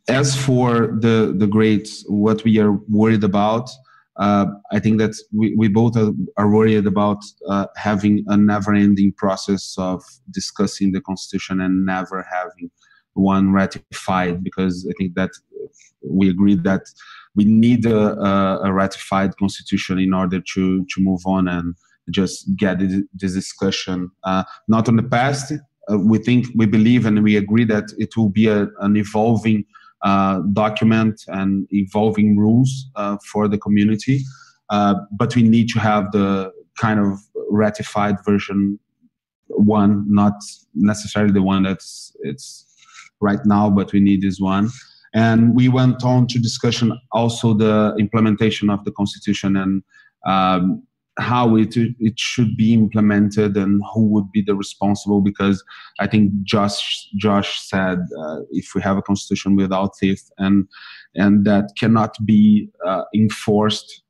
S: As for the grades, what we are worried about, I think that we both are worried about having a never-ending process of discussing the Constitution and never having one ratified, because I think that we agree that we need a ratified Constitution in order to move on and just get this discussion. Not on the past. We believe and we agree that it will be an evolving document and evolving rules for the community, but we need to have the kind of ratified version one, not necessarily the one it's right now, but we need this one. And we went on to discussion also the implementation of the Constitution and how it should be implemented and who would be the responsible, because I think Josh said if we have a Constitution without teeth and that cannot be enforced,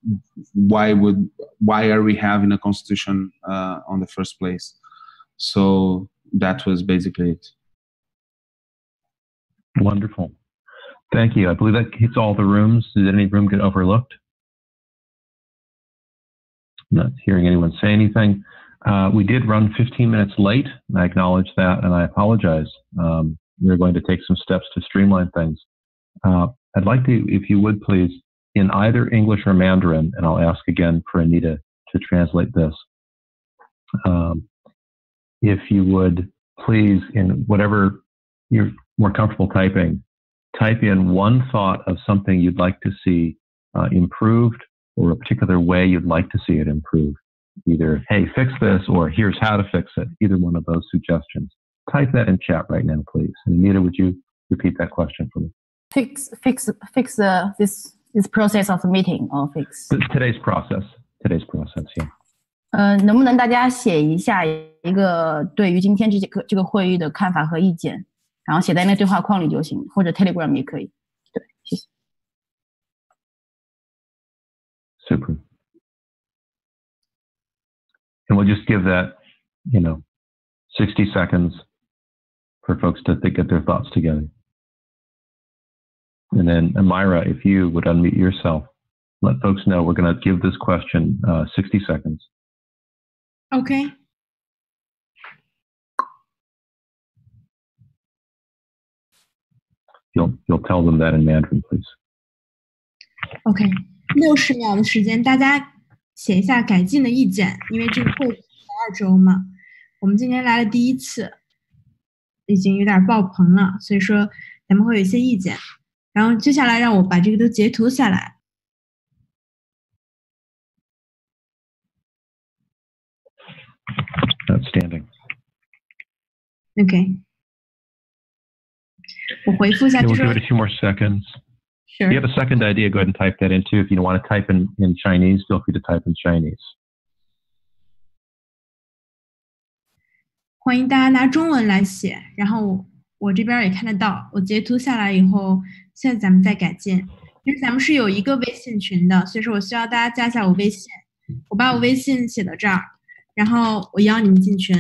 S: why are we having a Constitution on the first place? So that was basically it.
D: Wonderful. Thank you. I believe that hits all the rooms. Did any room get overlooked? Not hearing anyone say anything. We did run 15 minutes late, and I acknowledge that, and I apologize. We're going to take some steps to streamline things. I'd like to, if you would please, in either English or Mandarin, and I'll ask again for Anita to translate this. If you would please, in whatever you're more comfortable typing, type in one thought of something you'd like to see improved, or a particular way you'd like to see it improved. Either, hey, fix this, or here's how to fix it. Either one of those suggestions. Type that in chat right now, please. And Anita, would you repeat that question for me?
E: Fix this process of the meeting, or fix
D: today's process. Today's process, yeah.
E: 能不能大家写一下一个对于今天这个会议的看法和意见，然后写在那对话框里就行，或者 Telegram 也可以。对，谢谢。
D: Super. And we'll just give that, 60 seconds for folks to get their thoughts together. And then, Amira, if you would unmute yourself, let folks know we're going to give this question 60 seconds.
C: Okay.
D: You'll tell them that in Mandarin, please.
C: OK. 60秒的时间，大家写一下改进的意见，因为这个会12周嘛，我们今天来了第一次，已经有点爆棚了，所以说咱们会有一些意见。然后接下来让我把这个都截图下来。
D: Outstanding.
C: Okay. 我回复一下，
D: Okay,
C: 就
D: we'll
C: 是
D: give it a few more seconds.
C: Sure.
D: If you have a second idea, go ahead and type that in too. If you want to type in Chinese, feel free to type in Chinese.
C: 欢迎大家拿中文来写，然后我这边也看得到，我截图下来以后，现在咱们再改进。因为咱们是有一个微信群的，所以说我需要大家加一下我微信。我把我微信写到这儿，然后我邀你们进群。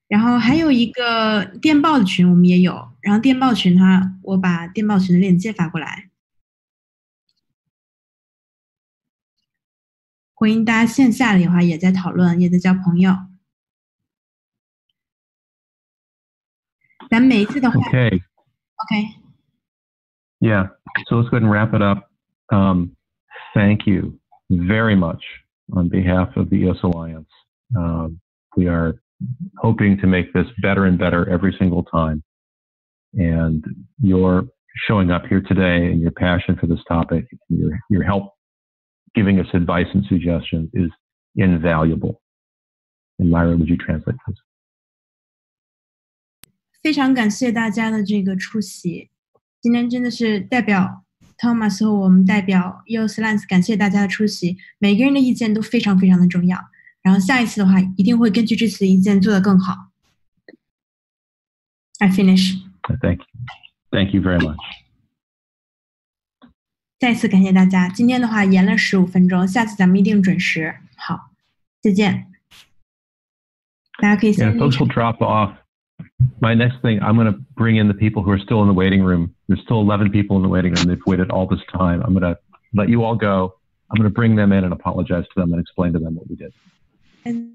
C: 然后还有一个电报的群，我们也有。然后电报群我把电报群的链接发过来。欢迎大家线下的话也在讨论，也在交朋友。咱每一次的话
D: Okay. Yeah. So let's go ahead and wrap it up. Thank you very much on behalf of the EOS Alliance. We are hoping to make this better and better every single time. And your showing up here today and your passion for this topic, your help giving us advice and suggestions is invaluable. And Myra, would you translate this?
C: 非常感谢大家的这个出席，今天真的是代表 Thomas 和我们代表 EOS Alliance 感谢大家的出席，每个人的意见都非常非常的重要。然后下一次的话，一定会根据这次的意见做得更好。I finish.
D: Thank you very much.
C: 再次感谢大家，今天的话延了15分钟，下次咱们一定准时。好，再见。大家可以先
D: folks will drop off. My next thing, I'm going to bring in the people who are still in the waiting room. There's still 11 people in the waiting room. They've waited all this time. I'm going to let you all go. I'm going to bring them in and apologize to them and explain to them what we did.
C: And